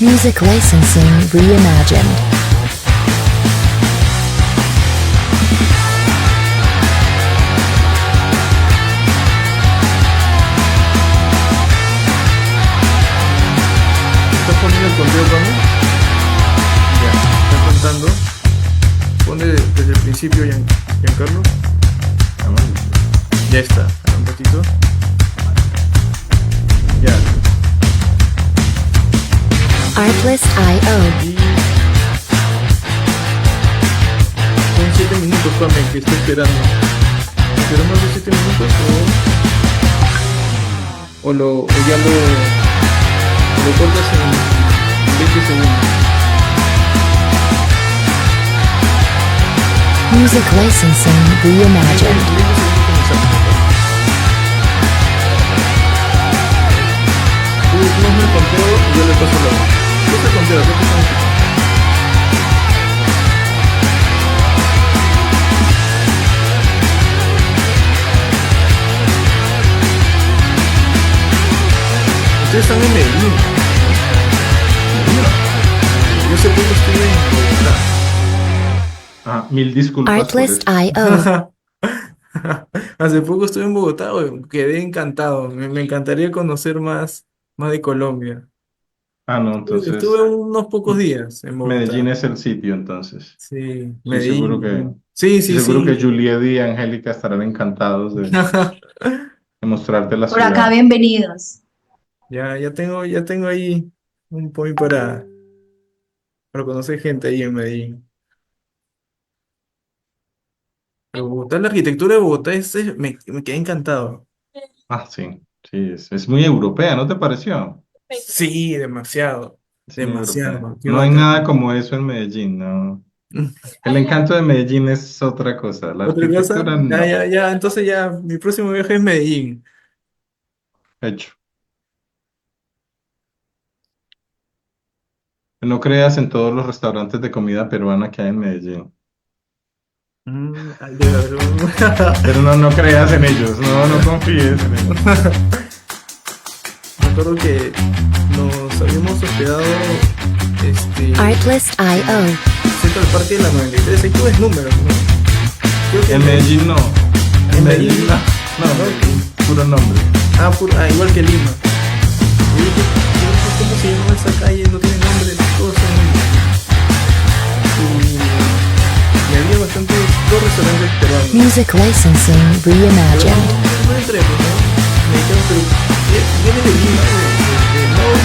Music licensing reimagined. ¿Estás poniendo el conteo, Pame? Ya, está contando. Pone desde el principio, Giancarlo. Ya está, un ratito. Ya. Artlist.io. Y son 7 minutos, Pame, que estoy esperando. ¿Esperamos los 7 minutos o ya lo cortas en 20 segundos? Music licensing reimagined. 20 segundos comenzamos. Tú hazme el conteo y yo le paso la voz. ¿Qué es el conteo? ¿Qué estamos escuchando? Ustedes están en Medellín. Yo sé que estoy en Bogotá. Ah, mil disculpas por eso. Artlist.io. Hace poco estuve en Bogotá, weón, quedé encantado. Me encantaría conocer más de Colombia. Ah, no, Estuve entonces unos pocos días en Medellín Bogotá. es el sitio, entonces. Sí, Estoy seguro Medellín. Sí, sí, seguro que sí. Juliet y Angélica estarán encantados de mostrarte la Por acá, ciudad. bienvenidos. Ya tengo ahí un point para conocer gente ahí en Medellín. Pero Bogotá, la arquitectura de Bogotá me quedé encantado. Ah, sí, sí, es muy europea, ¿no te pareció? Sí, demasiado, Es muy europea. demasiado. Qué No hay nada bacán. como eso en Medellín, ¿no? El encanto de Medellín es otra cosa, la Otra cosa, arquitectura ya, no. ya, ya, entonces ya, mi próximo viaje es Medellín. Hecho. No creas en todos los restaurantes de comida peruana que hay en Medellín. Ay, debe haber Pero no creas en ellos, no confíes en ellos. Me acuerdo que nos habíamos hospedado Artlist.io. cerca del Parque de la 93. Ahí tú ves números, ¿no? Creo que En Medellín no. En Medellín no. No, puro nombre. Igual que Lima. Y yo dije, ¿cómo se llama esa calle? No tiene nombre, todos son y había bastantes dos restaurantes peruanos. Music licensing reimagined. No entré, pues, ¿no? Me dijeron, pero viene de Lima,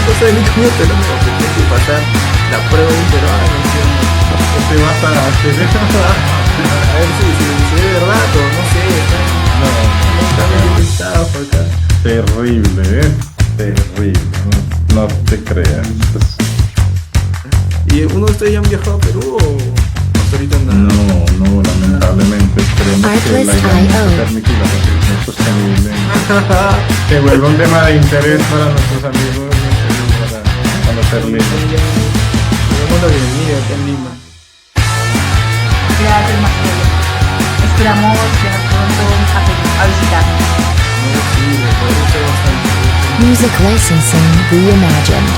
no sabe ni cómo peruano, pero tiene que pasar la prueba de un peruano, ¿entiendes? Te vas a hacer eso. A ver si es verdad o no sé, está medio estafa acá. Terrible, terrible. No te creas. ¿Y uno de ustedes ya han viajado a Perú o hasta ahorita nada? No, lamentablemente. Esperemos que la Artlist.io. térmica y la construcción sostenible se vuelva un tema de interés para nuestros amigos en Perú, para conocer Lima. Le damos la bienvenida acá en Lima. Gracias, Marcelo. Esperamos llegar pronto a visitar. No, sí, me parece bastante. Music licensing reimagined.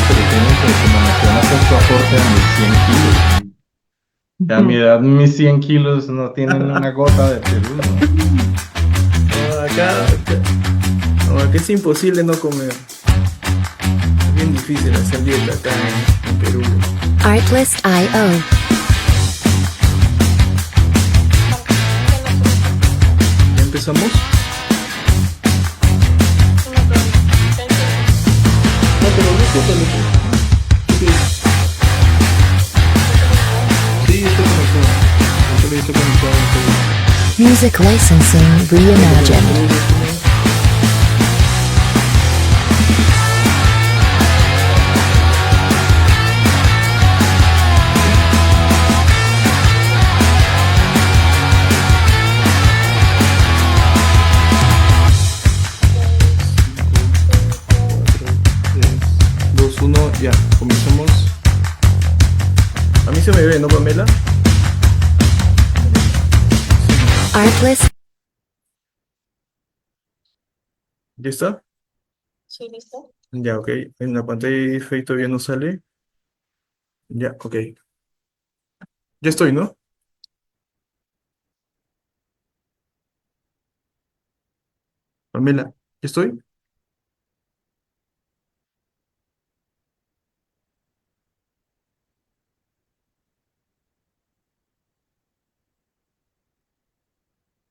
Pero tienen que como nación hacer su aporte a mis 100 kilos. ¿No? A mi edad mis 100 kilos no tienen una gota de Perú, ¿no? No, acá es imposible no comer. Es bien difícil hacer dieta acá en Perú. Artlist.io. ¿Ya empezamos? No, pero no escúchalo. Sí, estoy conectado. Yo estoy conectado. Music licensing reimagined. Ya, comenzamos. A mí se me ve, ¿no, Pamela? Artlist. ¿Ya está? Ya, ok. En la pantalla de Facebook todavía no sale. Ya, ok. Ya estoy, ¿no? Pamela, ¿ya estoy?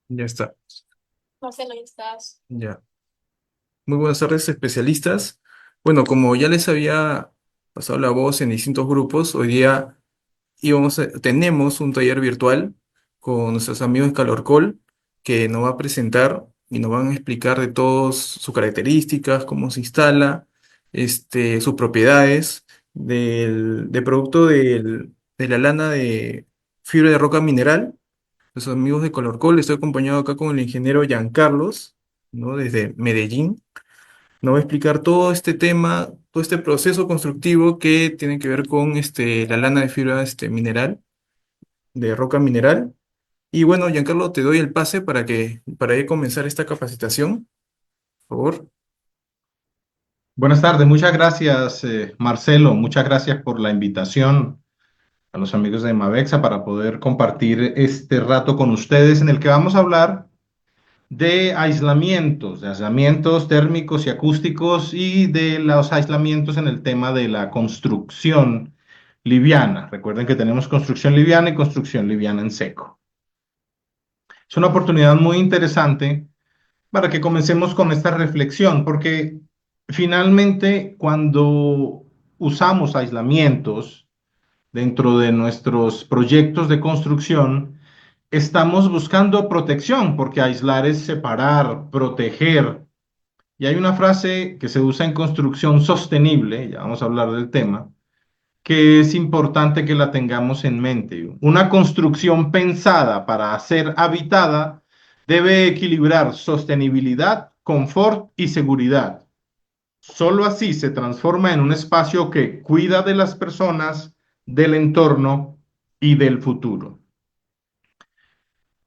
Ya está. Ya. Muy buenas tardes, especialistas. Bueno, como ya les había pasado la voz en distintos grupos, hoy día tenemos un taller virtual con nuestros amigos de Calorcol que nos va a presentar y nos van a explicar de todas sus características, cómo se instala, sus propiedades del producto de la lana de fibra de roca mineral. Los amigos de Colorcol, estoy acompañado acá con el ingeniero Giancarlos, ¿no? Desde Medellín. Nos va a explicar todo este tema, todo este proceso constructivo que tiene que ver con la lana de fibra mineral, de roca mineral. Y bueno, Giancarlo, te doy el pase para ir comenzar esta capacitación, por favor. Buenas tardes, muchas gracias, Marcelo. Muchas gracias por la invitación a los amigos de Mavexa para poder compartir este rato con ustedes en el que vamos a hablar de aislamientos térmicos y acústicos y de los aislamientos en el tema de la construcción liviana. Recuerden que tenemos construcción liviana y construcción liviana en seco. Es una oportunidad muy interesante para que comencemos con esta reflexión, porque finalmente cuando usamos aislamientos dentro de nuestros proyectos de construcción, estamos buscando protección, porque aislar es separar, proteger. Y hay una frase que se usa en construcción sostenible, ya vamos a hablar del tema, que es importante que la tengamos en mente. Una construcción pensada para ser habitada debe equilibrar sostenibilidad, confort y seguridad. Solo así se transforma en un espacio que cuida de las personas, del entorno y del futuro.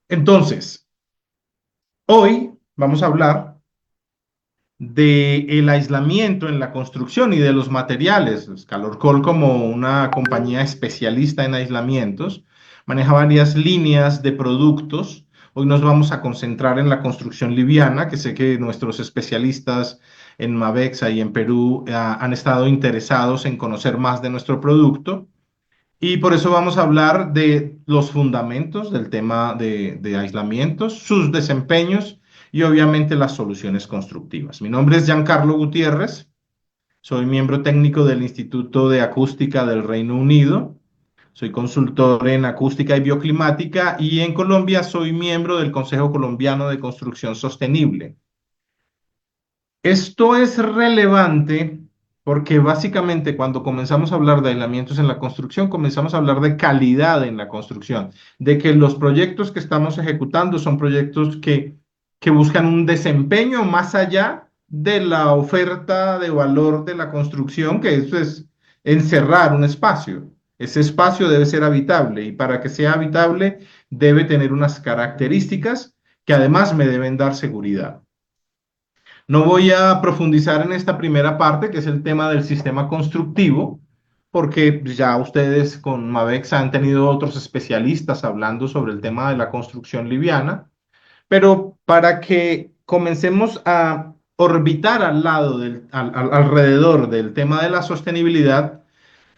Entonces, hoy vamos a hablar del aislamiento en la construcción y de los materiales. Calorcol, como una compañía especialista en aislamientos, maneja varias líneas de productos. Hoy nos vamos a concentrar en la construcción liviana, que sé que nuestros especialistas en Mavexa y en Perú han estado interesados en conocer más de nuestro producto. Y por eso vamos a hablar de los fundamentos del tema de aislamientos, sus desempeños y obviamente las soluciones constructivas. Mi nombre es Giancarlo Gutiérrez, soy miembro técnico del Instituto de Acústica del Reino Unido, soy consultor en acústica y bioclimática y en Colombia soy miembro del Consejo Colombiano de Construcción Sostenible. Esto es relevante porque básicamente cuando comenzamos a hablar de aislamientos en la construcción, comenzamos a hablar de calidad en la construcción, de que los proyectos que estamos ejecutando son proyectos que buscan un desempeño más allá de la oferta de valor de la construcción, que eso es encerrar un espacio. Ese espacio debe ser habitable y para que sea habitable debe tener unas características que además me deben dar seguridad. No voy a profundizar en esta primera parte, que es el tema del sistema constructivo, porque ya ustedes con Mavex han tenido otros especialistas hablando sobre el tema de la construcción liviana, pero para que comencemos a orbitar alrededor del tema de la sostenibilidad,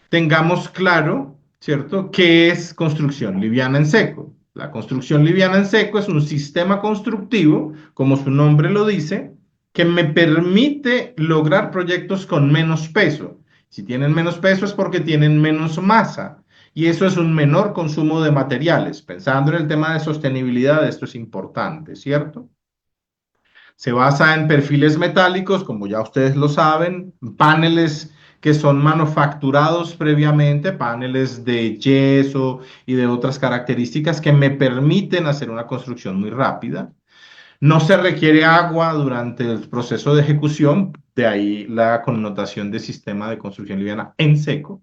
tengamos claro, ¿cierto?, qué es construcción liviana en seco. La construcción liviana en seco es un sistema constructivo, como su nombre lo dice, que me permite lograr proyectos con menos peso. Si tienen menos peso es porque tienen menos masa y eso es un menor consumo de materiales. Pensando en el tema de sostenibilidad, esto es importante, ¿cierto? Se basa en perfiles metálicos, como ya ustedes lo saben, paneles que son manufacturados previamente, paneles de yeso y de otras características que me permiten hacer una construcción muy rápida. No se requiere agua durante el proceso de ejecución, de ahí la connotación de sistema de construcción liviana en seco.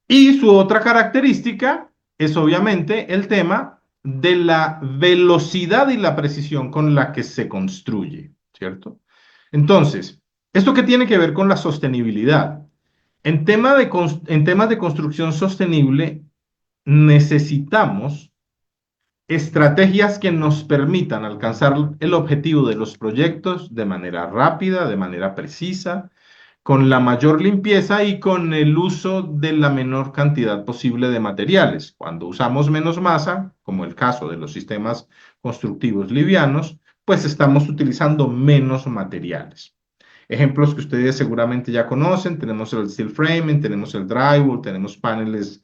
Y su otra característica es obviamente el tema de la velocidad y la precisión con la que se construye, ¿cierto? Entonces, ¿Esto qué tiene que ver con la sostenibilidad? En temas de construcción sostenible, necesitamos estrategias que nos permitan alcanzar el objetivo de los proyectos de manera rápida, de manera precisa, con la mayor limpieza y con el uso de la menor cantidad posible de materiales. Cuando usamos menos masa, como el caso de los sistemas constructivos livianos, pues estamos utilizando menos materiales. Ejemplos que ustedes seguramente ya conocen, tenemos el steel framing, tenemos el drywall, tenemos paneles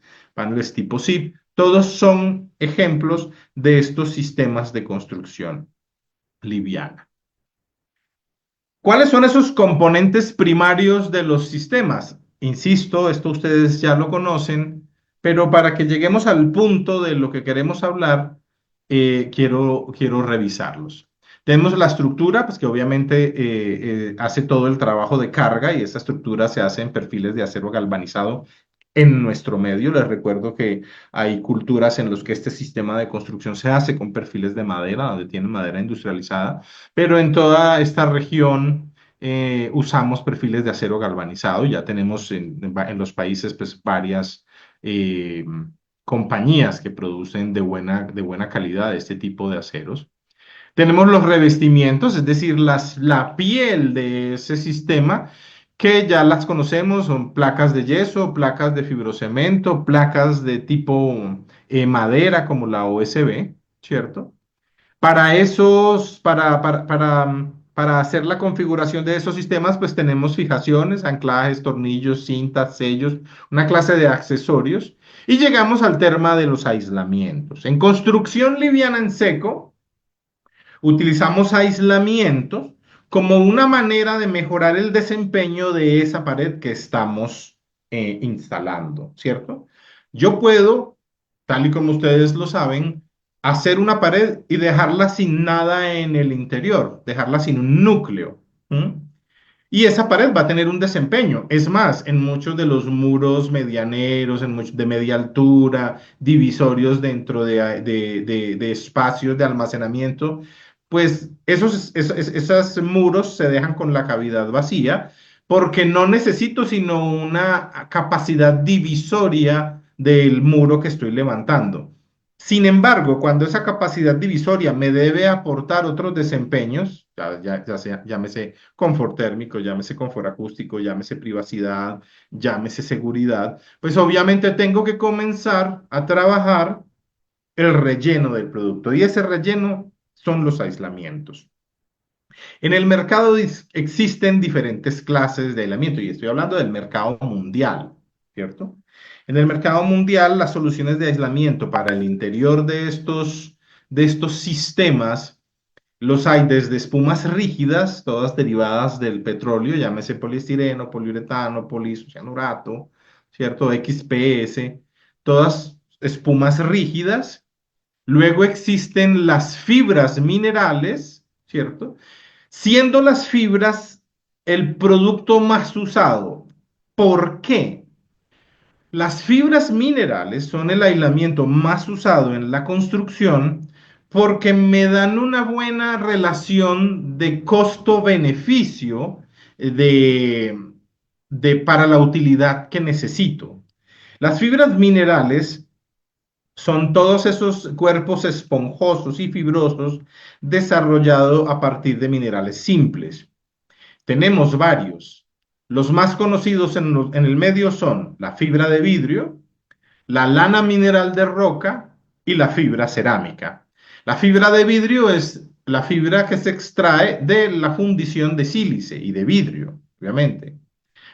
tipo SIP. Todos son ejemplos de estos sistemas de construcción liviana. ¿Cuáles son esos componentes primarios de los sistemas? Insisto, esto ustedes ya lo conocen, pero para que lleguemos al punto de lo que queremos hablar, quiero revisarlos. Tenemos la estructura, pues que obviamente hace todo el trabajo de carga y esa estructura se hace en perfiles de acero galvanizado en nuestro medio. Les recuerdo que hay culturas en las que este sistema de construcción se hace con perfiles de madera, donde tienen madera industrializada, pero en toda esta región usamos perfiles de acero galvanizado. Ya tenemos en los países pues, varias eh, compañías que producen de buena calidad este tipo de aceros. Tenemos los revestimientos, es decir, la piel de ese sistema, que ya las conocemos, son placas de yeso, placas de fibrocemento, placas de tipo madera como la OSB, ¿cierto? Para hacer la configuración de esos sistemas, pues tenemos fijaciones, anclajes, tornillos, cintas, sellos, una clase de accesorios. Y llegamos al tema de los aislamientos. En construcción liviana en seco, utilizamos aislamientos como una manera de mejorar el desempeño de esa pared que estamos instalando, ¿cierto? Yo puedo, tal y como ustedes lo saben, hacer una pared y dejarla sin nada en el interior, dejarla sin un núcleo. ¿Mm? Y esa pared va a tener un desempeño. Es más, en muchos de los muros medianeros, en muchos de media altura, divisorios dentro de espacios de almacenamiento, pues esos muros se dejan con la cavidad vacía porque no necesito sino una capacidad divisoria del muro que estoy levantando. Sin embargo, cuando esa capacidad divisoria me debe aportar otros desempeños, llámese confort térmico, llámese confort acústico, llámese privacidad, llámese seguridad, pues obviamente tengo que comenzar a trabajar el relleno del producto y ese relleno son los aislamientos. En el mercado existen diferentes clases de aislamiento y estoy hablando del mercado mundial, ¿cierto? En el mercado mundial, las soluciones de aislamiento para el interior de estos sistemas los hay desde espumas rígidas, todas derivadas del petróleo, llámese poliestireno, poliuretano, poliisocianurato, ¿cierto? XPS, todas espumas rígidas. Luego existen las fibras minerales, ¿cierto? Siendo las fibras el producto más usado. ¿Por qué? Las fibras minerales son el aislamiento más usado en la construcción porque me dan una buena relación de costo-beneficio para la utilidad que necesito. Las fibras minerales son todos esos cuerpos esponjosos y fibrosos desarrollados a partir de minerales simples. Tenemos varios. Los más conocidos en el medio son la fibra de vidrio, la lana mineral de roca y la fibra cerámica. La fibra de vidrio es la fibra que se extrae de la fundición de sílice y de vidrio, obviamente.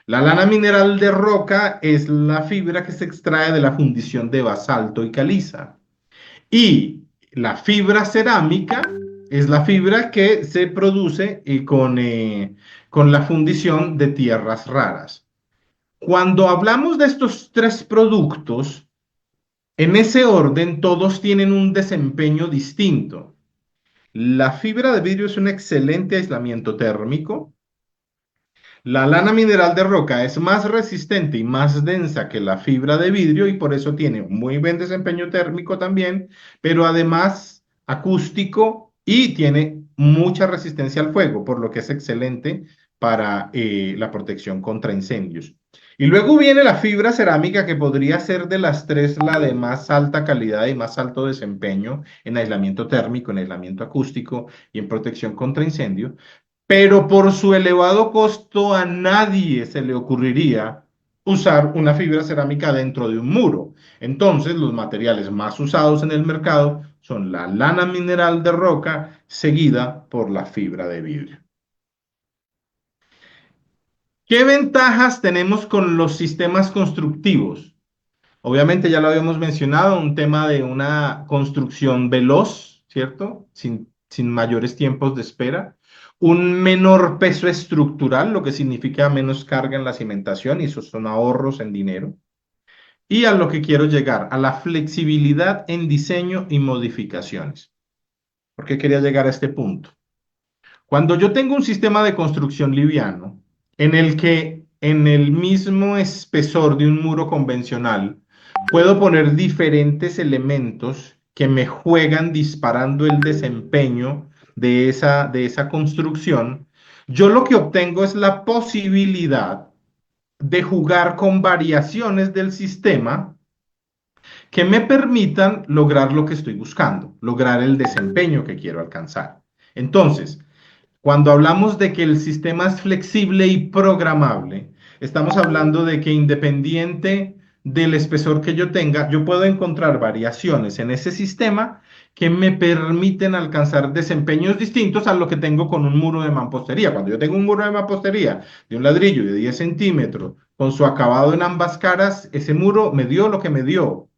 La lana mineral de roca es la fibra que se extrae de la fundición de basalto y caliza. Y la fibra cerámica es la fibra que se produce con la fundición de tierras raras. Cuando hablamos de estos tres productos, en ese orden todos tienen un desempeño distinto. La fibra de vidrio es un excelente aislamiento térmico. La lana mineral de roca es más resistente y más densa que la fibra de vidrio y por eso tiene muy buen desempeño térmico también, pero además acústico y tiene mucha resistencia al fuego, por lo que es excelente para la protección contra incendios. Y luego viene la fibra cerámica, que podría ser de las tres la de más alta calidad y más alto desempeño en aislamiento térmico, en aislamiento acústico y en protección contra incendio. Pero por su elevado costo a nadie se le ocurriría usar una fibra cerámica dentro de un muro. Entonces, los materiales más usados en el mercado son la lana mineral de roca, seguida por la fibra de vidrio. ¿Qué ventajas tenemos con los sistemas constructivos? Obviamente ya lo habíamos mencionado, un tema de una construcción veloz, ¿cierto? Sin mayores tiempos de espera. Un menor peso estructural, lo que significa menos carga en la cimentación, y esos son ahorros en dinero. Y a lo que quiero llegar, a la flexibilidad en diseño y modificaciones. ¿Por qué quería llegar a este punto? Cuando yo tengo un sistema de construcción liviano, en el que en el mismo espesor de un muro convencional puedo poner diferentes elementos que me juegan disparando el desempeño de esa construcción, yo lo que obtengo es la posibilidad de jugar con variaciones del sistema que me permitan lograr lo que estoy buscando, lograr el desempeño que quiero alcanzar. Entonces, cuando hablamos de que el sistema es flexible y programable, estamos hablando de que independiente del espesor que yo tenga, yo puedo encontrar variaciones en ese sistema que me permiten alcanzar desempeños distintos a lo que tengo con un muro de mampostería. Cuando yo tengo un muro de mampostería de un ladrillo de 10 centímetros, con su acabado en ambas caras, ese muro me dio lo que me dio.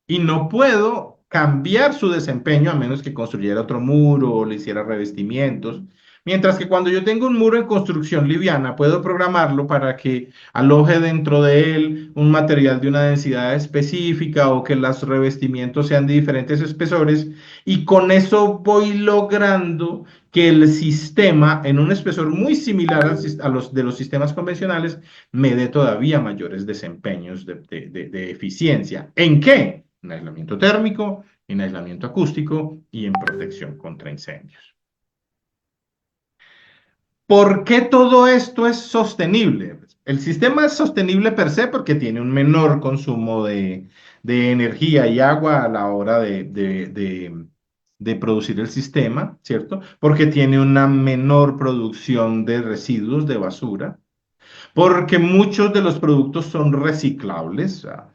Y no puedo cambiar su desempeño a menos que construyera otro muro o le hiciera revestimientos. Mientras que cuando yo tengo un muro en construcción liviana, puedo programarlo para que aloje dentro de él un material de una densidad específica o que los revestimientos sean de diferentes espesores, y con eso voy logrando que el sistema, en un espesor muy similar a los de los sistemas convencionales, me dé todavía mayores desempeños de eficiencia. ¿En qué? En aislamiento térmico, en aislamiento acústico y en protección contra incendios. ¿Por qué todo esto es sostenible? El sistema es sostenible per se porque tiene un menor consumo de energía y agua a la hora de producir el sistema, ¿cierto? Porque tiene una menor producción de residuos de basura, porque muchos de los productos son reciclables. O sea,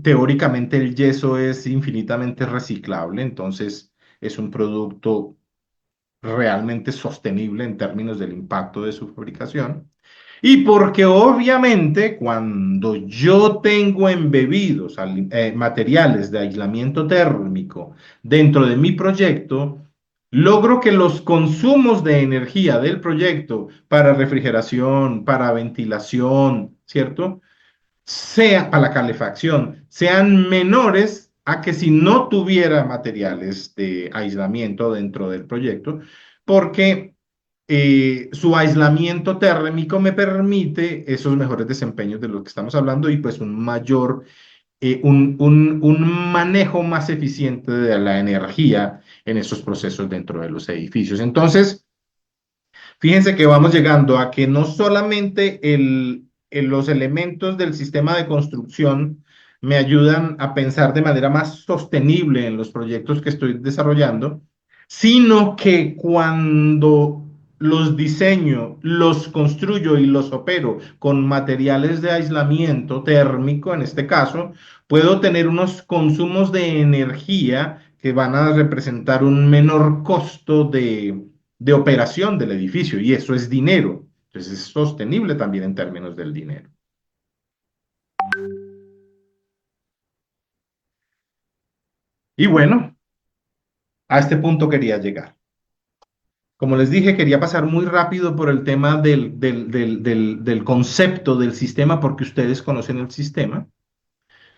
teóricamente el yeso es infinitamente reciclable, entonces es un producto realmente sostenible en términos del impacto de su fabricación. Y porque obviamente cuando yo tengo embebidos materiales de aislamiento térmico dentro de mi proyecto, logro que los consumos de energía del proyecto para refrigeración, para ventilación, ¿cierto? Para la calefacción, sean menores a que si no tuviera materiales de aislamiento dentro del proyecto, porque su aislamiento térmico me permite esos mejores desempeños de los que estamos hablando, y pues un manejo más eficiente de la energía en esos procesos dentro de los edificios. Entonces, fíjense que vamos llegando a que no solamente los elementos del sistema de construcción me ayudan a pensar de manera más sostenible en los proyectos que estoy desarrollando, sino que cuando los diseño, los construyo y los opero con materiales de aislamiento térmico, en este caso, puedo tener unos consumos de energía que van a representar un menor costo de operación del edificio, y eso es dinero. Entonces es sostenible también en términos del dinero. Y bueno, a este punto quería llegar. Como les dije, quería pasar muy rápido por el tema del concepto del sistema, porque ustedes conocen el sistema.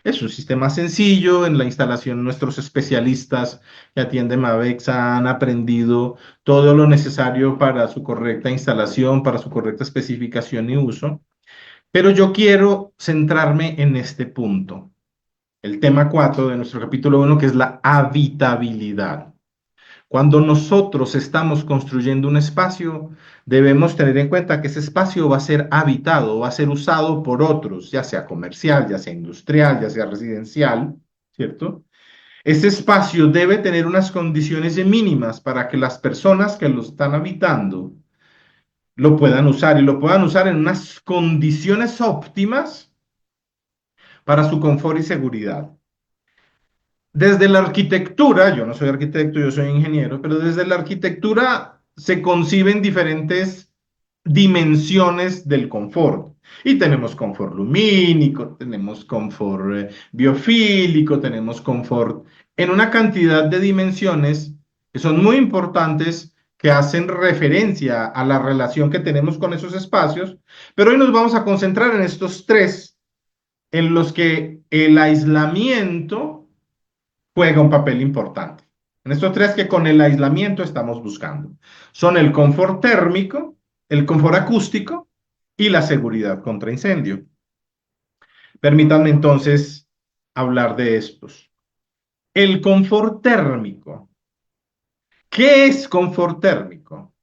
Es un sistema sencillo. En la instalación, nuestros especialistas que atienden Mavexa han aprendido todo lo necesario para su correcta instalación, para su correcta especificación y uso. Pero yo quiero centrarme en este punto, el tema 4 de nuestro capítulo 1, que es la habitabilidad. Cuando nosotros estamos construyendo un espacio, debemos tener en cuenta que ese espacio va a ser habitado, va a ser usado por otros, ya sea comercial, ya sea industrial, ya sea residencial, ¿cierto? Ese espacio debe tener unas condiciones mínimas para que las personas que lo están habitando lo puedan usar y lo puedan usar en unas condiciones óptimas para su confort y seguridad. Desde la arquitectura, yo no soy arquitecto, yo soy ingeniero, pero desde la arquitectura se conciben diferentes dimensiones del confort. Y tenemos confort lumínico, tenemos confort biofílico, tenemos confort en una cantidad de dimensiones que son muy importantes, que hacen referencia a la relación que tenemos con esos espacios, pero hoy nos vamos a concentrar en estos tres en los que el aislamiento juega un papel importante. En estos tres que con el aislamiento estamos buscando. Son el confort térmico, el confort acústico y la seguridad contra incendio. Permítanme entonces hablar de estos. El confort térmico. ¿Qué es confort térmico?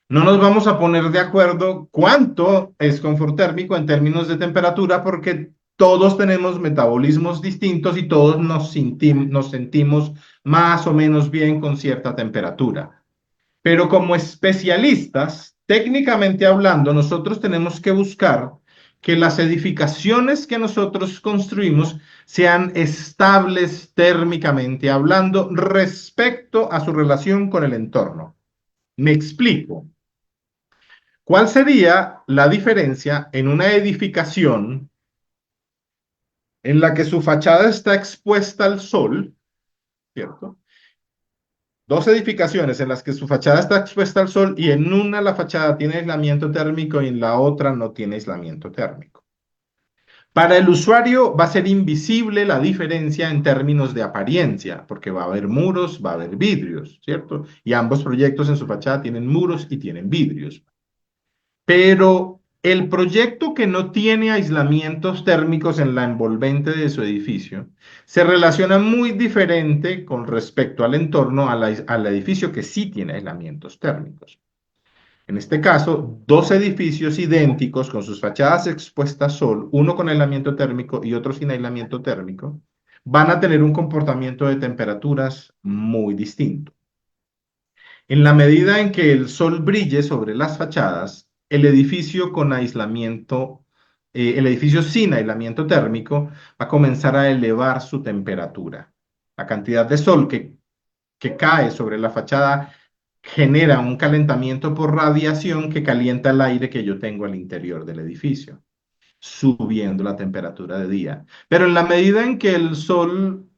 No nos vamos a poner de acuerdo cuánto es confort térmico en términos de temperatura porque todos tenemos metabolismos distintos y todos nos sentimos más o menos bien con cierta temperatura. Pero como especialistas, técnicamente hablando, nosotros tenemos que buscar que las edificaciones que nosotros construimos sean estables térmicamente hablando respecto a su relación con el entorno. Me explico. ¿Cuál sería la diferencia en una edificación en la que su fachada está expuesta al sol, ¿cierto? Dos edificaciones en las que su fachada está expuesta al sol y en una la fachada tiene aislamiento térmico y en la otra no tiene aislamiento térmico. Para el usuario va a ser invisible la diferencia en términos de apariencia, porque va a haber muros, va a haber vidrios, ¿cierto? Y ambos proyectos en su fachada tienen muros y tienen vidrios. Pero el proyecto que no tiene aislamientos térmicos en la envolvente de su edificio se relaciona muy diferente con respecto al entorno al edificio que sí tiene aislamientos térmicos. En este caso, dos edificios idénticos con sus fachadas expuestas al sol, uno con aislamiento térmico y otro sin aislamiento térmico, van a tener un comportamiento de temperaturas muy distinto. En la medida en que el sol brille sobre las fachadas, el edificio con aislamiento, el edificio sin aislamiento térmico va a comenzar a elevar su temperatura. La cantidad de sol que cae sobre la fachada genera un calentamiento por radiación que calienta el aire que yo tengo al interior del edificio, subiendo la temperatura de día. Pero en la medida en que el sol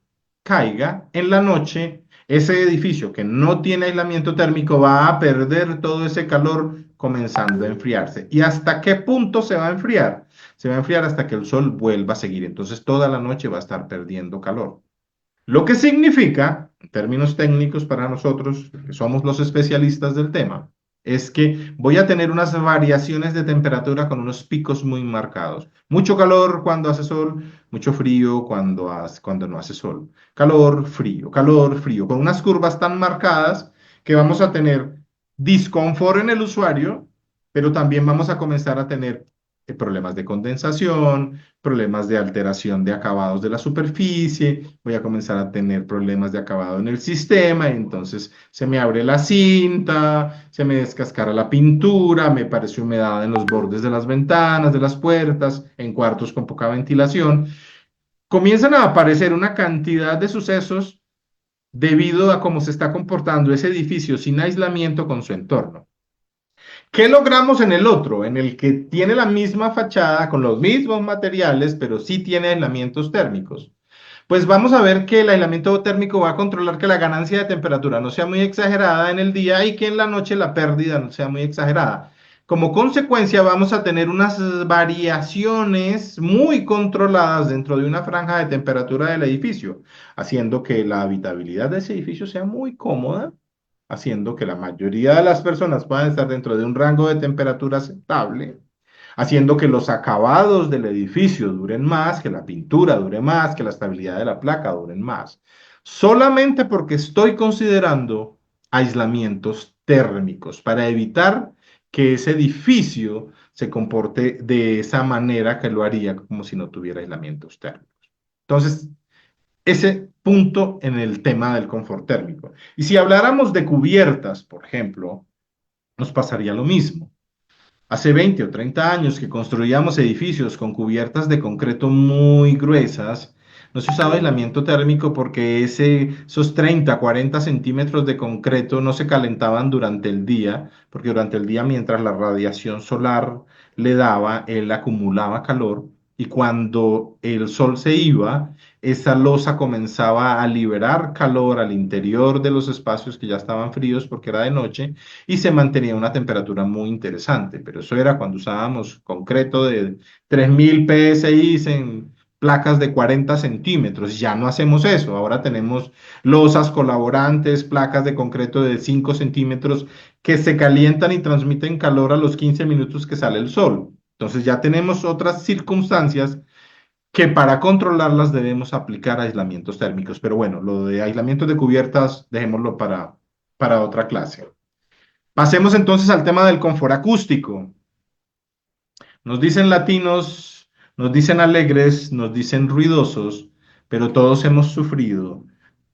caiga en la noche, ese edificio que no tiene aislamiento térmico va a perder todo ese calor comenzando a enfriarse. ¿Y hasta qué punto se va a enfriar? Se va a enfriar hasta que el sol vuelva a seguir. Entonces toda la noche va a estar perdiendo calor. Lo que significa, en términos técnicos para nosotros, que somos los especialistas del tema, es que voy a tener unas variaciones de temperatura con unos picos muy marcados. Mucho calor cuando hace sol, mucho frío cuando no hace sol. Calor, frío, con unas curvas tan marcadas que vamos a tener disconfort en el usuario, pero también vamos a comenzar a tener problemas de condensación, problemas de alteración de acabados de la superficie, voy a comenzar a tener problemas de acabado en el sistema, y entonces se me abre la cinta, se me descascara la pintura, me parece humedad en los bordes de las ventanas, de las puertas, en cuartos con poca ventilación. Comienzan a aparecer una cantidad de sucesos debido a cómo se está comportando ese edificio sin aislamiento con su entorno. ¿Qué logramos en el otro? En el que tiene la misma fachada, con los mismos materiales, pero sí tiene aislamientos térmicos. Pues vamos a ver que el aislamiento térmico va a controlar que la ganancia de temperatura no sea muy exagerada en el día y que en la noche la pérdida no sea muy exagerada. Como consecuencia, vamos a tener unas variaciones muy controladas dentro de una franja de temperatura del edificio, haciendo que la habitabilidad de ese edificio sea muy cómoda, haciendo que la mayoría de las personas puedan estar dentro de un rango de temperatura aceptable, haciendo que los acabados del edificio duren más, que la pintura dure más, que la estabilidad de la placa duren más. Solamente porque estoy considerando aislamientos térmicos para evitar que ese edificio se comporte de esa manera que lo haría como si no tuviera aislamientos térmicos. Entonces, ese punto en el tema del confort térmico. Y si habláramos de cubiertas, por ejemplo, nos pasaría lo mismo. Hace 20 o 30 años que construíamos edificios con cubiertas de concreto muy gruesas, no se usaba aislamiento térmico porque esos 30, 40 centímetros de concreto no se calentaban durante el día, porque durante el día mientras la radiación solar le daba, él acumulaba calor y cuando el sol se iba, esa losa comenzaba a liberar calor al interior de los espacios que ya estaban fríos porque era de noche y se mantenía una temperatura muy interesante, pero eso era cuando usábamos concreto de 3000 PSI en placas de 40 centímetros. Ya no hacemos eso, ahora tenemos losas colaborantes, placas de concreto de 5 centímetros que se calientan y transmiten calor a los 15 minutos que sale el sol. Entonces ya tenemos otras circunstancias que para controlarlas debemos aplicar aislamientos térmicos. Pero bueno, lo de aislamientos de cubiertas, dejémoslo para otra clase. Pasemos entonces al tema del confort acústico. Nos dicen latinos, nos dicen alegres, nos dicen ruidosos, pero todos hemos sufrido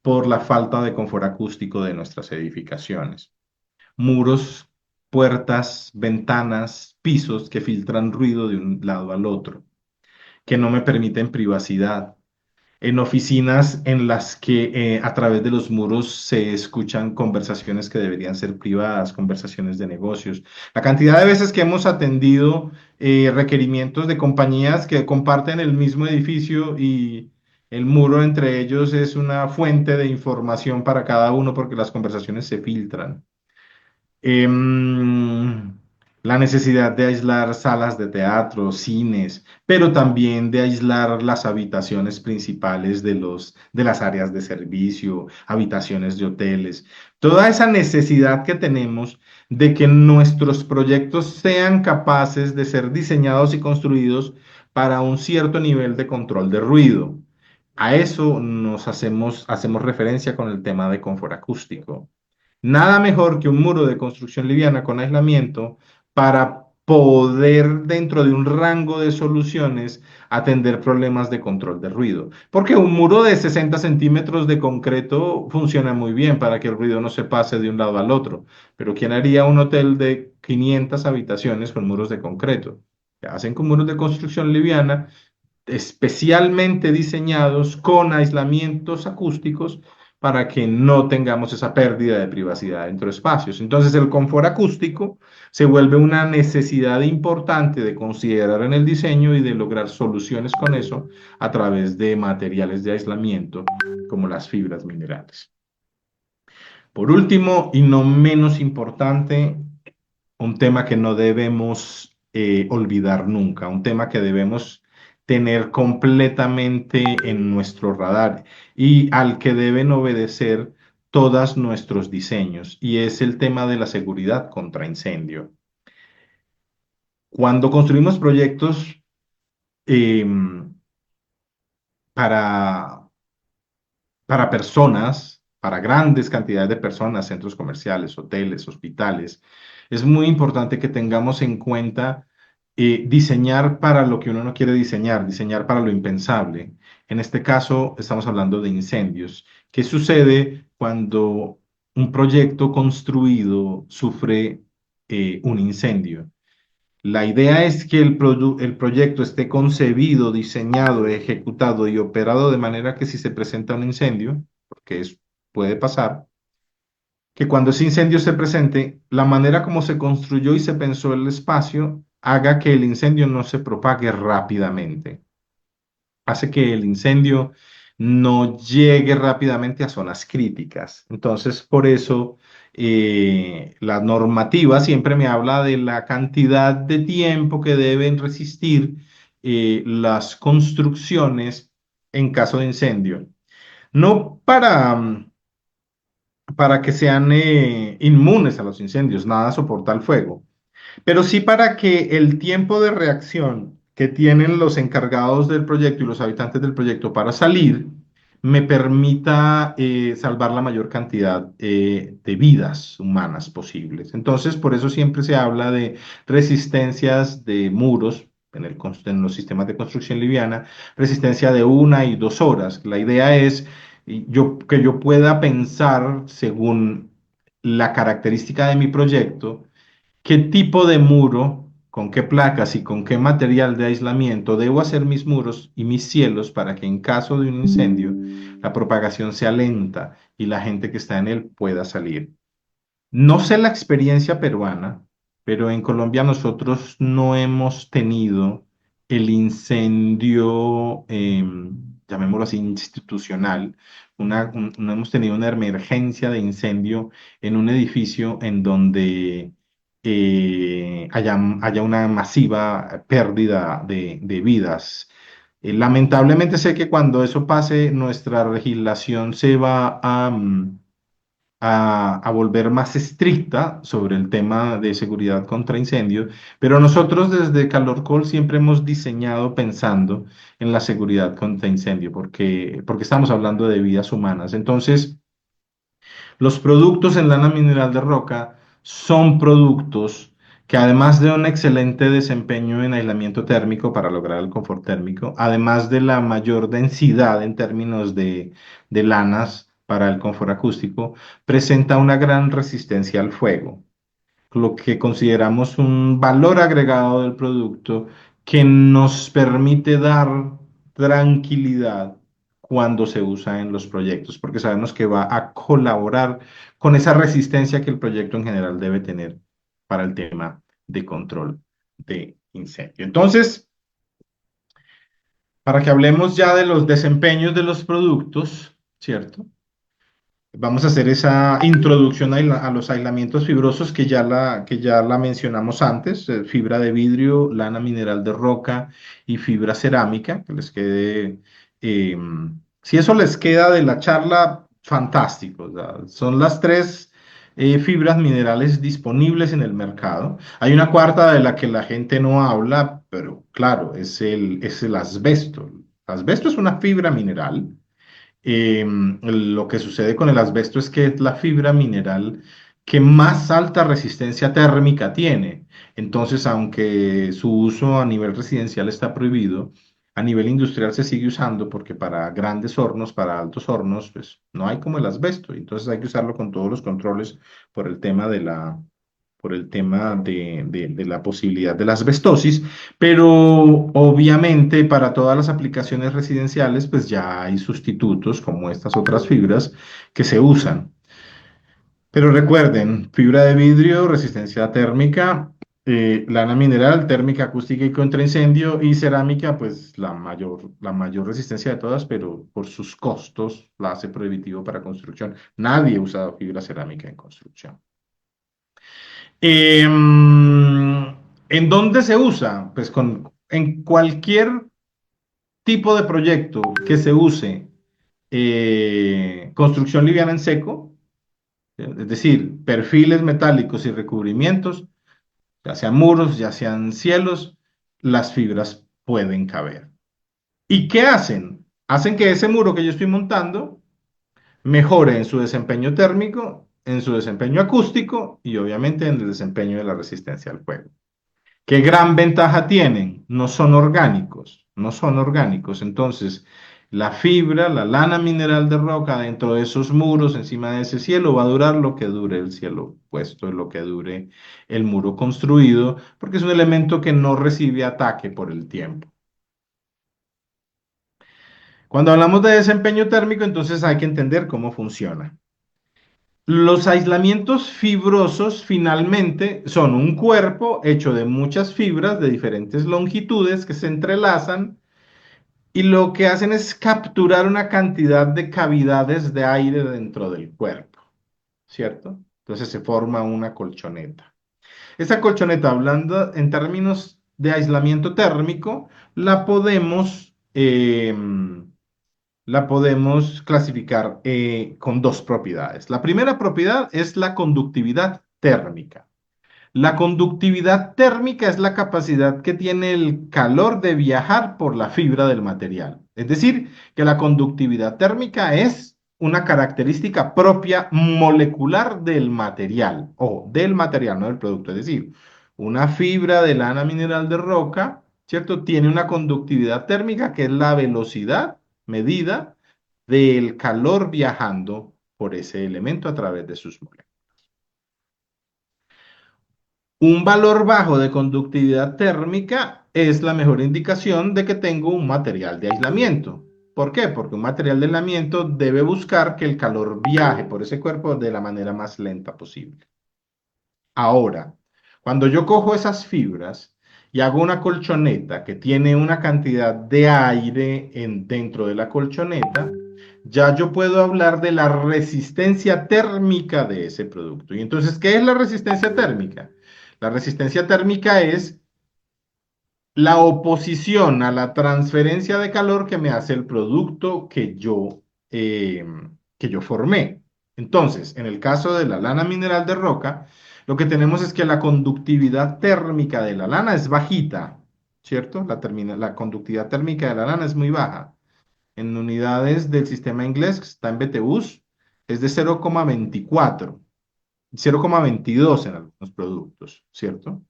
por la falta de confort acústico de nuestras edificaciones. Muros, puertas, ventanas, pisos que filtran ruido de un lado al otro, que no me permiten privacidad, en oficinas en las que a través de los muros se escuchan conversaciones que deberían ser privadas, conversaciones de negocios. La cantidad de veces que hemos atendido requerimientos de compañías que comparten el mismo edificio y el muro entre ellos es una fuente de información para cada uno porque las conversaciones se filtran. Em, la necesidad de aislar salas de teatro, cines, pero también de aislar las habitaciones principales de las áreas de servicio, habitaciones de hoteles. Toda esa necesidad que tenemos de que nuestros proyectos sean capaces de ser diseñados y construidos para un cierto nivel de control de ruido. A eso hacemos referencia con el tema de confort acústico. Nada mejor que un muro de construcción liviana con aislamiento para poder, dentro de un rango de soluciones, atender problemas de control de ruido. Porque un muro de 60 centímetros de concreto funciona muy bien para que el ruido no se pase de un lado al otro. Pero ¿quién haría un hotel de 500 habitaciones con muros de concreto? Se hacen con muros de construcción liviana especialmente diseñados con aislamientos acústicos para que no tengamos esa pérdida de privacidad dentro de espacios. Entonces, el confort acústico se vuelve una necesidad importante de considerar en el diseño y de lograr soluciones con eso a través de materiales de aislamiento como las fibras minerales. Por último, y no menos importante, un tema que no debemos olvidar nunca, un tema que debemos tener completamente en nuestro radar y al que deben obedecer todos nuestros diseños, y es el tema de la seguridad contra incendio. Cuando construimos proyectos para, para personas, para grandes cantidades de personas, centros comerciales, hoteles, hospitales, es muy importante que tengamos en cuenta diseñar para lo que uno no quiere diseñar, diseñar para lo impensable. En este caso, estamos hablando de incendios. ¿Qué sucede cuando un proyecto construido sufre un incendio? La idea es que el proyecto esté concebido, diseñado, ejecutado y operado de manera que si se presenta un incendio, porque puede pasar, que cuando ese incendio se presente, la manera como se construyó y se pensó el espacio haga que el incendio no se propague rápidamente. Hace que el incendio no llegue rápidamente a zonas críticas. Entonces, por eso la normativa siempre me habla de la cantidad de tiempo que deben resistir las construcciones en caso de incendio. No para que sean inmunes a los incendios, nada soporta el fuego, pero sí para que el tiempo de reacción que tienen los encargados del proyecto y los habitantes del proyecto para salir me permita salvar la mayor cantidad de vidas humanas posibles. Entonces, por eso siempre se habla de resistencias de muros en los sistemas de construcción liviana, resistencia de 1 y 2 horas. La idea es que yo pueda pensar según la característica de mi proyecto, qué tipo de muro, con qué placas y con qué material de aislamiento debo hacer mis muros y mis cielos para que en caso de un incendio la propagación sea lenta y la gente que está en él pueda salir. No sé la experiencia peruana, pero en Colombia nosotros no hemos tenido el incendio, llamémoslo así, institucional. No hemos tenido una emergencia de incendio en un edificio en donde haya una masiva pérdida de vidas. Lamentablemente sé que cuando eso pase, nuestra legislación se va a volver más estricta sobre el tema de seguridad contra incendios, pero nosotros desde Calorcol siempre hemos diseñado pensando en la seguridad contra incendio, porque estamos hablando de vidas humanas. Entonces, los productos en lana mineral de roca son productos que además de un excelente desempeño en aislamiento térmico para lograr el confort térmico, además de la mayor densidad en términos de lanas para el confort acústico, presenta una gran resistencia al fuego, lo que consideramos un valor agregado del producto que nos permite dar tranquilidad cuando se usa en los proyectos, porque sabemos que va a colaborar con esa resistencia que el proyecto en general debe tener para el tema de control de incendio. Entonces, para que hablemos ya de los desempeños de los productos, ¿cierto? Vamos a hacer esa introducción a los aislamientos fibrosos que ya la mencionamos antes, fibra de vidrio, lana mineral de roca y fibra cerámica, que les quede, eh, si eso les queda de la charla, fantástico. O sea, son las tres fibras minerales disponibles en el mercado. Hay una cuarta de la que la gente no habla, pero claro, es el asbesto. El asbesto es una fibra mineral. Lo que sucede con el asbesto es que es la fibra mineral que más alta resistencia térmica tiene. Entonces, aunque su uso a nivel residencial está prohibido, a nivel industrial se sigue usando porque para grandes hornos, para altos hornos, pues no hay como el asbesto. Entonces hay que usarlo con todos los controles por el tema por el tema de la posibilidad de la asbestosis, pero obviamente para todas las aplicaciones residenciales, pues ya hay sustitutos como estas otras fibras que se usan. Pero recuerden, fibra de vidrio, resistencia térmica, lana mineral, térmica, acústica y contra incendio, y cerámica, pues la mayor resistencia de todas, pero por sus costos la hace prohibitivo para construcción. Nadie usa fibra cerámica en construcción. ¿En dónde se usa? Pues en cualquier tipo de proyecto que se use construcción liviana en seco, es decir, perfiles metálicos y recubrimientos, ya sean muros, ya sean cielos, las fibras pueden caber. ¿Y qué hacen? Hacen que ese muro que yo estoy montando mejore en su desempeño térmico, en su desempeño acústico y obviamente en el desempeño de la resistencia al fuego. ¿Qué gran ventaja tienen? No son orgánicos, no son orgánicos. Entonces, la fibra, la lana mineral de roca dentro de esos muros, encima de ese cielo, va a durar lo que dure el cielo puesto, lo que dure el muro construido, porque es un elemento que no recibe ataque por el tiempo. Cuando hablamos de desempeño térmico, entonces hay que entender cómo funciona. Los aislamientos fibrosos finalmente son un cuerpo hecho de muchas fibras de diferentes longitudes que se entrelazan y lo que hacen es capturar una cantidad de cavidades de aire dentro del cuerpo, ¿cierto? Entonces se forma una colchoneta. Esa colchoneta, hablando en términos de aislamiento térmico, la podemos clasificar con dos propiedades. La primera propiedad es la conductividad térmica. La conductividad térmica es la capacidad que tiene el calor de viajar por la fibra del material. Es decir, que la conductividad térmica es una característica propia molecular del material, o del material, no del producto. Es decir, una fibra de lana mineral de roca, ¿cierto? Tiene una conductividad térmica que es la velocidad medida del calor viajando por ese elemento a través de sus moléculas. Un valor bajo de conductividad térmica es la mejor indicación de que tengo un material de aislamiento. ¿Por qué? Porque un material de aislamiento debe buscar que el calor viaje por ese cuerpo de la manera más lenta posible. Ahora, cuando yo cojo esas fibras y hago una colchoneta que tiene una cantidad de aire dentro de la colchoneta, ya yo puedo hablar de la resistencia térmica de ese producto. Y entonces, ¿qué es la resistencia térmica? La resistencia térmica es la oposición a la transferencia de calor que me hace el producto eh, que yo formé. Entonces, en el caso de la lana mineral de roca, lo que tenemos es que la conductividad térmica de la lana es bajita, ¿cierto? La conductividad térmica de la lana es muy baja. En unidades del sistema inglés, que está en BTUs, es de 0,24, 0,22 en algunos productos, ¿cierto?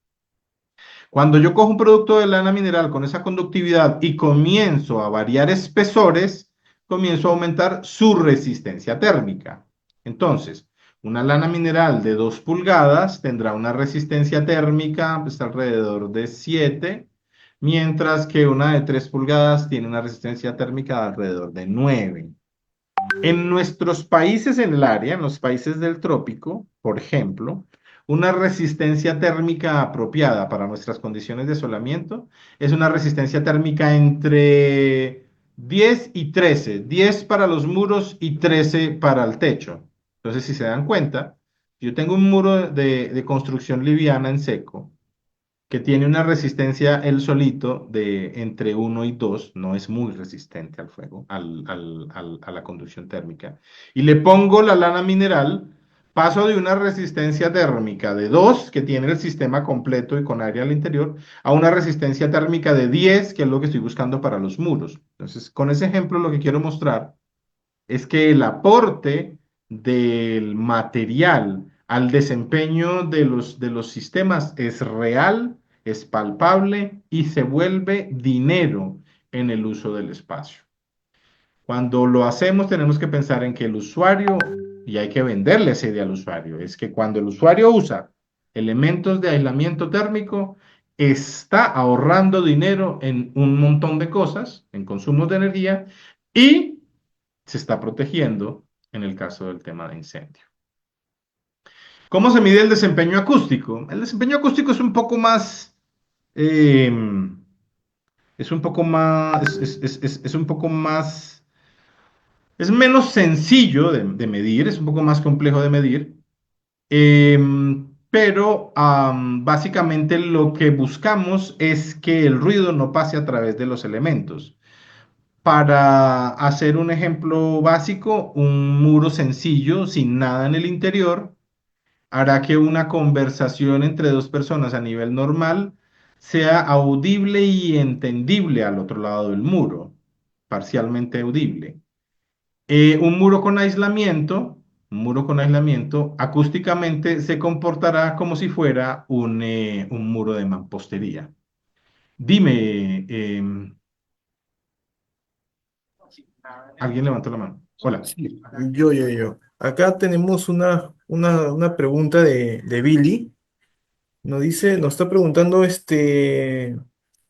Cuando yo cojo un producto de lana mineral con esa conductividad y comienzo a variar espesores, comienzo a aumentar su resistencia térmica. Entonces, una lana mineral de 2 pulgadas tendrá una resistencia térmica pues, alrededor de 7, mientras que una de 3 pulgadas tiene una resistencia térmica de alrededor de 9. En nuestros países en el área, en los países del trópico, por ejemplo, una resistencia térmica apropiada para nuestras condiciones de asolamiento es una resistencia térmica entre 10 y 13, 10 para los muros y 13 para el techo. Entonces, si se dan cuenta, yo tengo un muro de construcción liviana en seco que tiene una resistencia él solito de entre 1 y 2, no es muy resistente al fuego, a la conducción térmica. Y le pongo la lana mineral, paso de una resistencia térmica de 2, que tiene el sistema completo y con aire al interior, a una resistencia térmica de 10, que es lo que estoy buscando para los muros. Entonces, con ese ejemplo lo que quiero mostrar es que el aporte del material al desempeño de los sistemas es real, es palpable y se vuelve dinero en el uso del espacio. Cuando lo hacemos tenemos que pensar en que el usuario, y hay que venderle esa idea al usuario, es que cuando el usuario usa elementos de aislamiento térmico, está ahorrando dinero en un montón de cosas, en consumos de energía, y se está protegiendo en el caso del tema de incendio. ¿Cómo se mide el desempeño acústico? El desempeño acústico es un poco más, eh, es un poco más, es un poco más, es menos sencillo de medir, es un poco más complejo de medir, eh, pero básicamente lo que buscamos es que el ruido no pase a través de los elementos. Para hacer un ejemplo básico, un muro sencillo, sin nada en el interior, hará que una conversación entre dos personas a nivel normal sea audible y entendible al otro lado del muro, parcialmente audible. Un muro con aislamiento, acústicamente se comportará como si fuera un muro de mampostería. Dime, alguien levantó la mano. Hola. Sí, yo. Acá tenemos una pregunta de Billy. Nos está preguntando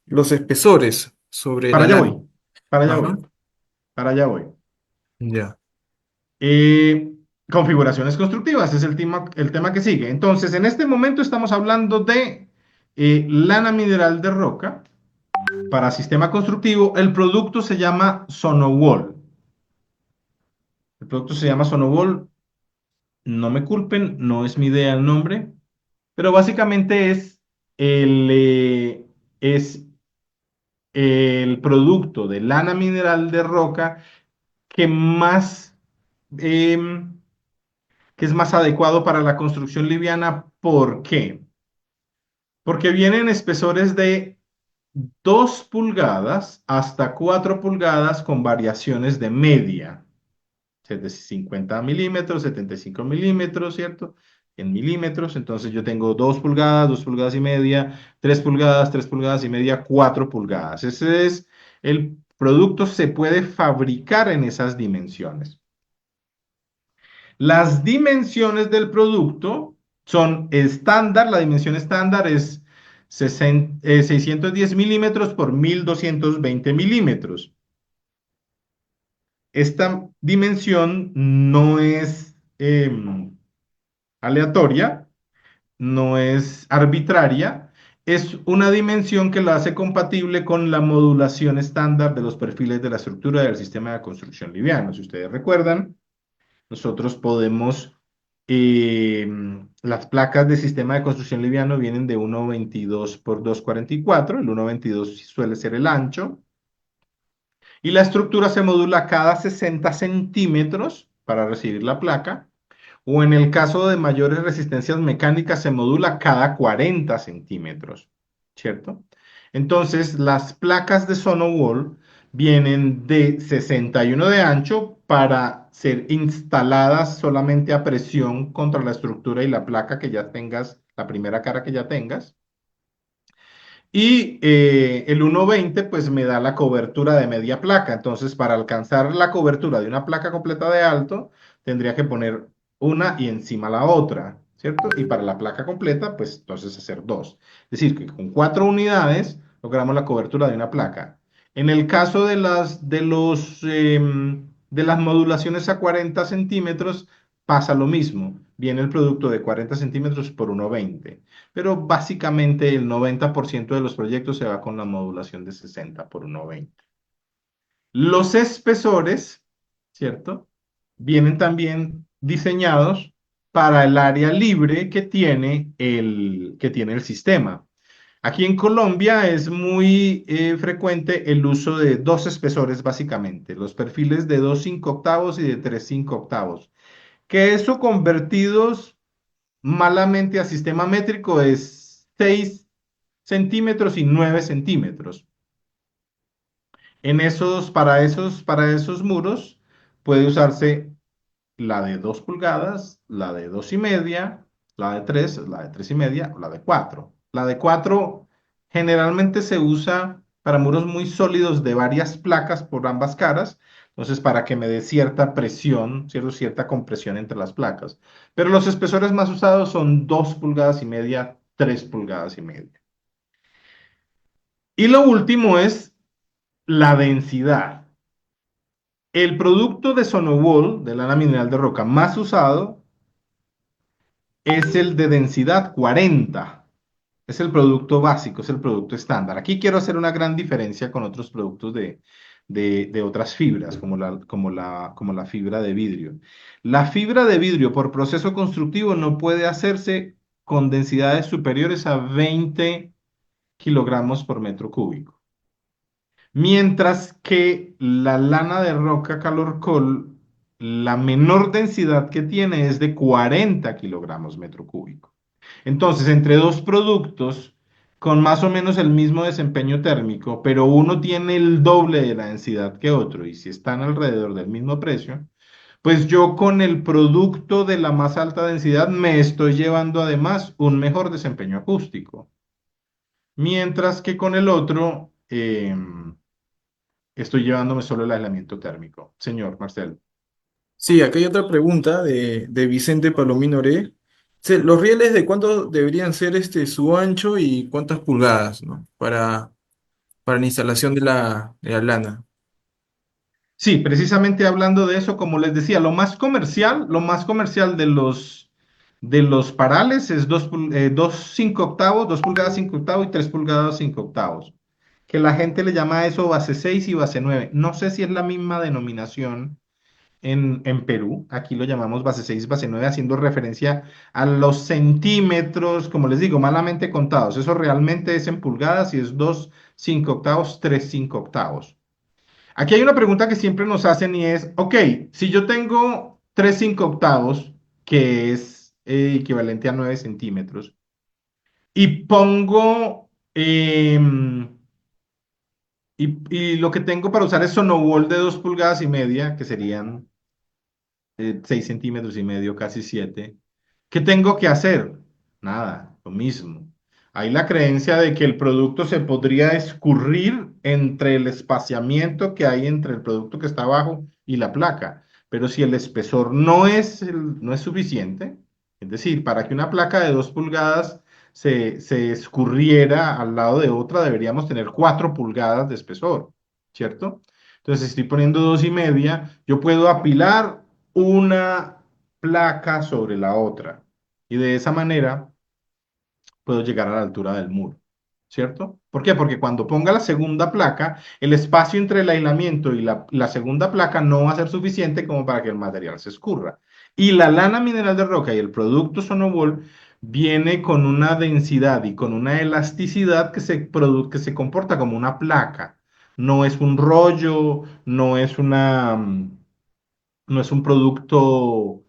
los espesores sobre Para la allá lana. voy, para allá Ajá, voy, para allá voy. ya. Eh, Configuraciones constructivas es el tema que sigue. Entonces, en este momento estamos hablando de lana mineral de roca para sistema constructivo. El producto se llama Sonowall. El producto se llama Sonowall. No me culpen, no es mi idea el nombre, pero básicamente es el producto de lana mineral de roca que más, em, que es más adecuado para la construcción liviana. ¿Por qué? Porque vienen espesores de 2 pulgadas hasta 4 pulgadas con variaciones de media. 50 milímetros, 75 milímetros, ¿cierto? En milímetros, entonces yo tengo 2 pulgadas y media, 3 pulgadas, 3 pulgadas y media, 4 pulgadas. Ese es el producto, se puede fabricar en esas dimensiones. Las dimensiones del producto son estándar, la dimensión estándar es 610 milímetros por 1220 milímetros. Esta dimensión no es aleatoria, no es arbitraria, es una dimensión que la hace compatible con la modulación estándar de los perfiles de la estructura del sistema de construcción liviano. Si ustedes recuerdan, nosotros podemos, las placas de sistema de construcción liviano vienen de 1,22 por 2,44, el 1,22 suele ser el ancho, y la estructura se modula cada 60 centímetros para recibir la placa, o en el caso de mayores resistencias mecánicas se modula cada 40 centímetros, ¿cierto? Entonces, las placas de Sonowall vienen de 61 de ancho para ser instaladas solamente a presión contra la estructura y la placa que ya tengas, la primera cara que ya tengas. Y el 1,20 pues me da la cobertura de media placa. Entonces, para alcanzar la cobertura de una placa completa de alto, tendría que poner una y encima la otra, ¿cierto? Y para la placa completa, pues entonces hacer dos. Es decir, que con 4 unidades logramos la cobertura de una placa. En el caso de las modulaciones a 40 centímetros, pasa lo mismo. Viene el producto de 40 centímetros por 1,20. Pero básicamente el 90% de los proyectos se va con la modulación de 60 por 1,20. Los espesores, ¿cierto? Vienen también diseñados para el área libre que tiene el sistema. Aquí en Colombia es muy frecuente el uso de dos espesores básicamente, los perfiles de 2,5 octavos y de 3,5 octavos, que eso convertidos malamente a sistema métrico es 6 centímetros y 9 centímetros. Para esos muros puede usarse la de 2 pulgadas, la de 2,5, la de 3, la de 3,5 o la de 4. La de 4 generalmente se usa para muros muy sólidos de varias placas por ambas caras, entonces para que me dé cierta presión, cierta compresión entre las placas. Pero los espesores más usados son 2,5 pulgadas, 3,5 pulgadas. Y lo último es la densidad. El producto de Sonowall, de lana mineral de roca más usado, es el de densidad 40. Es el producto básico, es el producto estándar. Aquí quiero hacer una gran diferencia con otros productos de otras fibras, como la fibra de vidrio. La fibra de vidrio por proceso constructivo no puede hacerse con densidades superiores a 20 kilogramos por metro cúbico. Mientras que la lana de roca Calorcol, la menor densidad que tiene es de 40 kilogramos metro cúbico. Entonces, entre dos productos con más o menos el mismo desempeño térmico, pero uno tiene el doble de la densidad que otro, y si están alrededor del mismo precio, pues yo con el producto de la más alta densidad me estoy llevando además un mejor desempeño acústico. Mientras que con el otro estoy llevándome solo el aislamiento térmico. Señor Marcel. Sí, acá hay otra pregunta de Vicente Palomino Oré. ¿Los rieles de cuánto deberían ser su ancho y cuántas pulgadas, ¿no? Para la instalación de la lana. Sí, precisamente hablando de eso, como les decía, lo más comercial de los parales es 2,5 octavos, 2 pulgadas 5 octavos y 3 pulgadas 5 octavos. Que la gente le llama a eso base 6 y base 9. No sé si es la misma denominación en Perú. Aquí lo llamamos base 6, base 9, haciendo referencia a los centímetros, como les digo, malamente contados. Eso realmente es en pulgadas y es 2, 5 octavos, 3, 5 octavos. Aquí hay una pregunta que siempre nos hacen y es, ok, si yo tengo 3 5 octavos, que es equivalente a 9 centímetros, y pongo Y lo que tengo para usar es sonobol de 2,5 pulgadas, que serían 6,5 centímetros, casi 7. ¿Qué tengo que hacer? Nada, lo mismo. Hay la creencia de que el producto se podría escurrir entre el espaciamiento que hay entre el producto que está abajo y la placa. Pero si el espesor no es suficiente, es decir, para que una placa de 2 pulgadas se escurriera al lado de otra, deberíamos tener 4 pulgadas de espesor, ¿cierto? Entonces, si estoy poniendo 2,5, yo puedo apilar una placa sobre la otra. Y de esa manera puedo llegar a la altura del muro, ¿cierto? ¿Por qué? Porque cuando ponga la segunda placa, el espacio entre el aislamiento y la segunda placa no va a ser suficiente como para que el material se escurra. Y la lana mineral de roca y el producto Sonobol viene con una densidad y con una elasticidad que se comporta como una placa. No es un rollo, no es un producto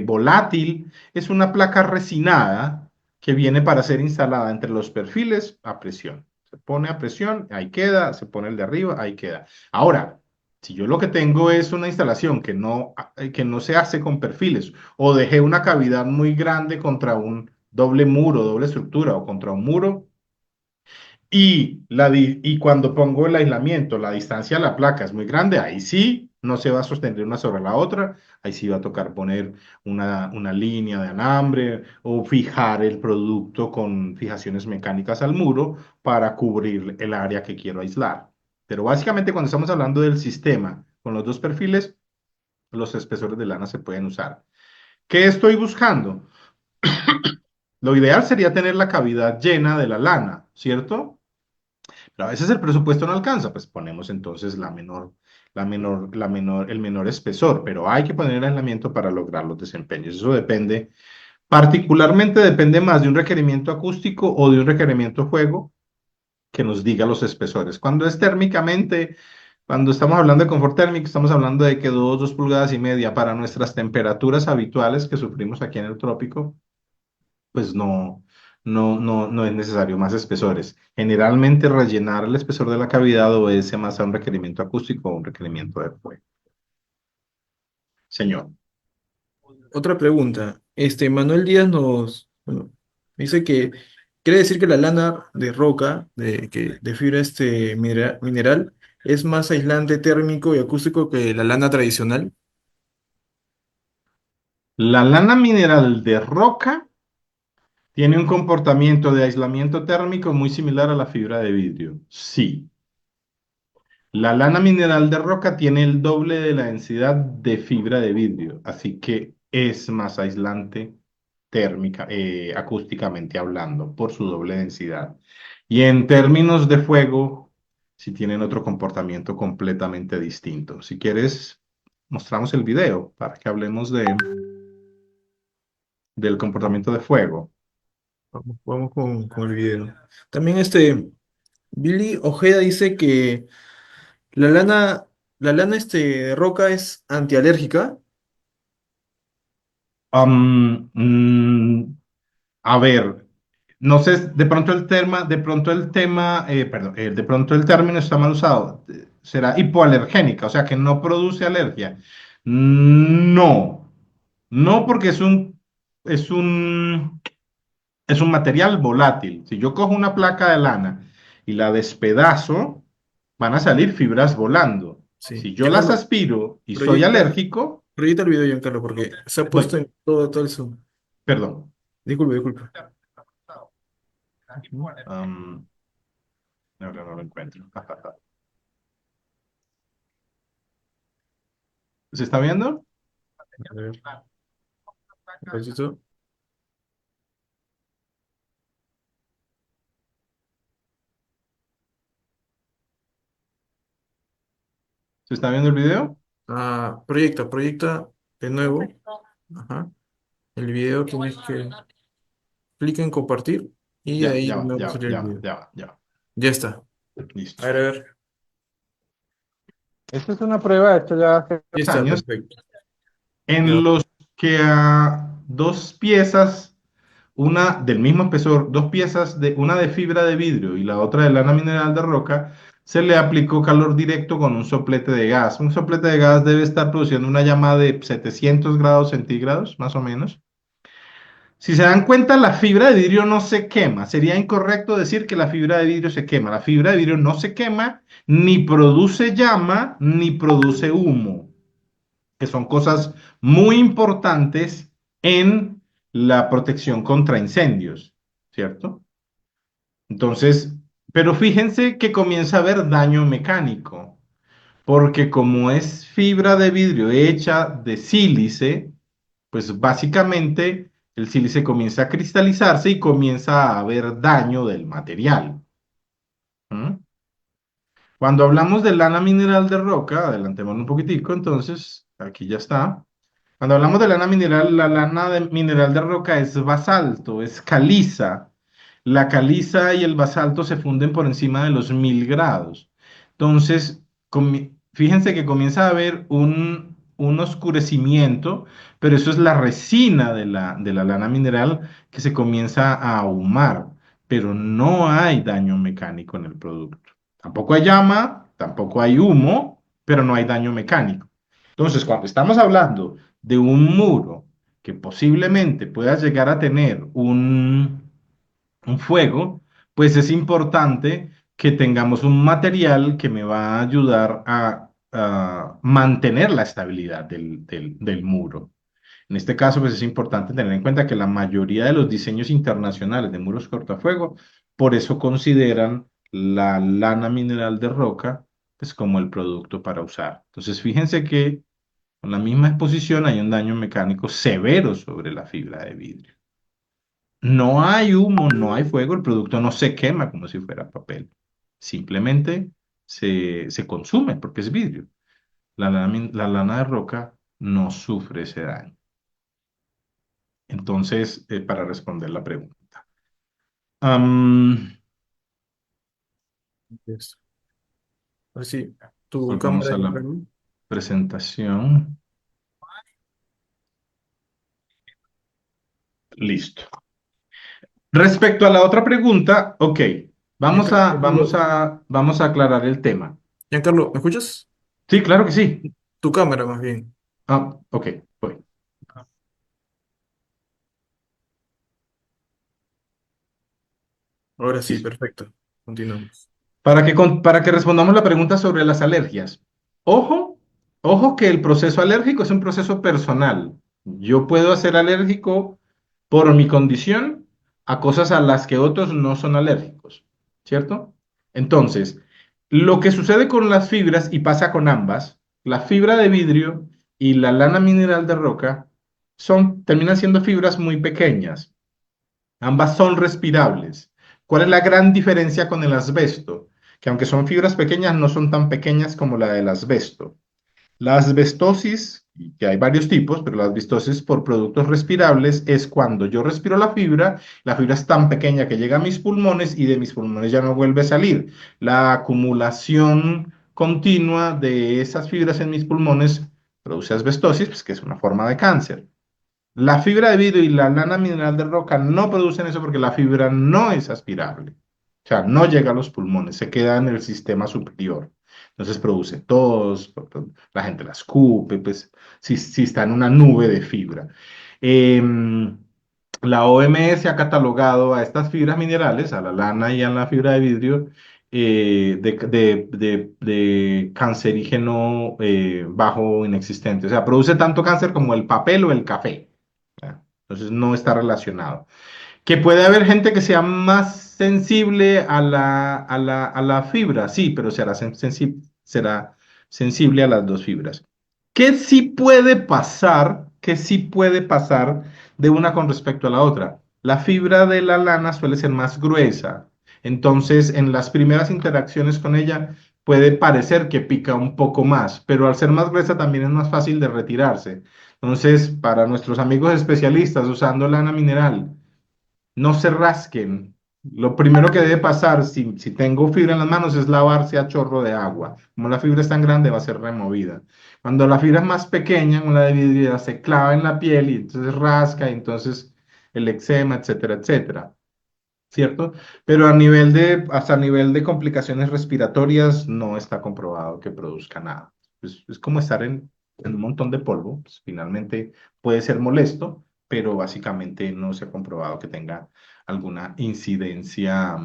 volátil, es una placa resinada que viene para ser instalada entre los perfiles a presión. Se pone a presión, ahí queda, se pone el de arriba, ahí queda. Ahora, si yo lo que tengo es una instalación que no se hace con perfiles o dejé una cavidad muy grande contra un doble muro, doble estructura o contra un muro, y cuando pongo el aislamiento, la distancia de la placa es muy grande, ahí sí no se va a sostener una sobre la otra, ahí sí va a tocar poner una línea de alambre o fijar el producto con fijaciones mecánicas al muro para cubrir el área que quiero aislar. Pero básicamente cuando estamos hablando del sistema con los dos perfiles, los espesores de lana se pueden usar. ¿Qué estoy buscando? Lo ideal sería tener la cavidad llena de la lana, ¿cierto? Pero a veces el presupuesto no alcanza, pues ponemos entonces el menor espesor, pero hay que poner el aislamiento para lograr los desempeños. Eso depende, particularmente depende más de un requerimiento acústico o de un requerimiento juego que nos diga los espesores. Cuando es térmicamente, cuando estamos hablando de confort térmico, estamos hablando de que 2 pulgadas y media para nuestras temperaturas habituales que sufrimos aquí en el trópico, pues no es necesario más espesores. Generalmente rellenar el espesor de la cavidad obedece más a un requerimiento acústico o un requerimiento de fuego. Señor. Otra pregunta. Manuel Díaz bueno, dice que quiere decir que la lana de roca, de fibra mineral, es más aislante térmico y acústico que la lana tradicional. La lana mineral de roca tiene un comportamiento de aislamiento térmico muy similar a la fibra de vidrio. Sí. La lana mineral de roca tiene el doble de la densidad de fibra de vidrio, así que es más aislante acústicamente hablando, por su doble densidad. Y en términos de fuego, sí tienen otro comportamiento completamente distinto. Si quieres, mostramos el video para que hablemos del comportamiento de fuego. Vamos con el video. También Billy Ojeda dice que la lana, la lana de roca es antialérgica. Am, mm, a ver, no sé, de pronto el término está mal usado. ¿Será hipoalergénica? O sea, que no produce alergia. No, no porque es un, es un material volátil. Si yo cojo una placa de lana y la despedazo, van a salir fibras volando. Sí. Si yo las Giancarlo, aspiro y soy proyecta, alérgico, proyecta el video, Giancarlo, porque se ha puesto voy, en todo el Zoom. perdón. Disculpe, disculpe. Am, no lo encuentro. ¿Se está viendo? A ver, un ratito. ¿Se está viendo el video? Proyecta de nuevo. Ajá. El video tienes que clic en compartir y Ya, ahí ya va, me va a ya va, salir el ya va, video. ya va, ya va. Ya está. Listo. A ver. Esta es una prueba hecha ya hace Ya está, años perfecto. Ya. en los que a dos piezas, una del mismo espesor, dos piezas, una de fibra de vidrio y la otra de lana mineral de roca, se le aplicó calor directo con un soplete de gas. Un soplete de gas debe estar produciendo una llama de 700 grados centígrados, más o menos. Si se dan cuenta, la fibra de vidrio no se quema. Sería incorrecto decir que la fibra de vidrio se quema. La fibra de vidrio no se quema, ni produce llama, ni produce humo, que son cosas muy importantes en la protección contra incendios, ¿cierto? Entonces, pero fíjense que comienza a haber daño mecánico, porque como es fibra de vidrio hecha de sílice, pues básicamente el sílice comienza a cristalizarse y comienza a haber daño del material. ¿Mm? Cuando hablamos de lana mineral de roca, adelantémonos un poquitico, entonces aquí ya está. Cuando hablamos de lana mineral, la mineral de roca es basalto, es caliza. La caliza y el basalto se funden por encima de los 1000 grados. Entonces, fíjense que comienza a haber un oscurecimiento, pero eso es la resina de la lana mineral que se comienza a ahumar, pero no hay daño mecánico en el producto. Tampoco hay llama, tampoco hay humo, pero no hay daño mecánico. Entonces, cuando estamos hablando de un muro que posiblemente pueda llegar a tener un fuego, pues es importante que tengamos un material que me va a ayudar a mantener la estabilidad del muro. En este caso, pues es importante tener en cuenta que la mayoría de los diseños internacionales de muros cortafuego, por eso consideran la lana mineral de roca, pues como el producto para usar. Entonces, fíjense que con la misma exposición hay un daño mecánico severo sobre la fibra de vidrio. No hay humo, no hay fuego, el producto no se quema como si fuera papel. Simplemente se consume porque es vidrio. La lana de roca no sufre ese daño. Entonces, para responder la pregunta. Am, Listo. Ahora sí, tu Volvamos cámara, a la Giancarlo. presentación. Listo. Respecto a la otra pregunta, ok, vamos a, vamos Giancarlo, a, vamos a aclarar el tema. Giancarlo, ¿me escuchas? Sí, claro que sí. Tu cámara, más bien. Ok, voy. Ahora sí, Listo. perfecto. Continuamos. Para que respondamos la pregunta sobre las alergias. Ojo, ojo que el proceso alérgico es un proceso personal. Yo puedo ser alérgico por mi condición a cosas a las que otros no son alérgicos, ¿cierto? Entonces, lo que sucede con las fibras, y pasa con ambas, la fibra de vidrio y la lana mineral de roca, terminan siendo fibras muy pequeñas. Ambas son respirables. ¿Cuál es la gran diferencia con el asbesto? Que aunque son fibras pequeñas, no son tan pequeñas como la del asbesto. La asbestosis, que hay varios tipos, pero la asbestosis por productos respirables es cuando yo respiro la fibra es tan pequeña que llega a mis pulmones y de mis pulmones ya no vuelve a salir. La acumulación continua de esas fibras en mis pulmones produce asbestosis, pues, que es una forma de cáncer. La fibra de vidrio y la lana mineral de roca no producen eso porque la fibra no es aspirable. O sea, no llega a los pulmones, se queda en el sistema superior. Entonces produce tos, la gente la escupe, pues si está en una nube de fibra. Em, la OMS ha catalogado a estas fibras minerales, a la lana y a la fibra de vidrio, de cancerígeno bajo o inexistente. O sea, produce tanto cáncer como el papel o el café. ¿Ya? Entonces no está relacionado. Que puede haber gente que sea más sensible a la fibra, sí, pero será sensible a las dos fibras. ¿Qué sí puede pasar? ¿Qué sí puede pasar de una con respecto a la otra? La fibra de la lana suele ser más gruesa, entonces en las primeras interacciones con ella puede parecer que pica un poco más, pero al ser más gruesa también es más fácil de retirarse. Entonces, para nuestros amigos especialistas usando lana mineral, no se rasquen. Lo primero que debe pasar si tengo fibra en las manos es lavarse a chorro de agua. Como la fibra es tan grande, va a ser removida. Cuando la fibra es más pequeña, como la de vidrio, ya se clava en la piel y entonces rasca, y entonces el eczema, etcétera, etcétera. ¿cierto? Pero hasta a nivel de complicaciones respiratorias no está comprobado que produzca nada. Es como estar en un montón de polvo, pues, finalmente puede ser molesto, pero básicamente no se ha comprobado que tenga alguna incidencia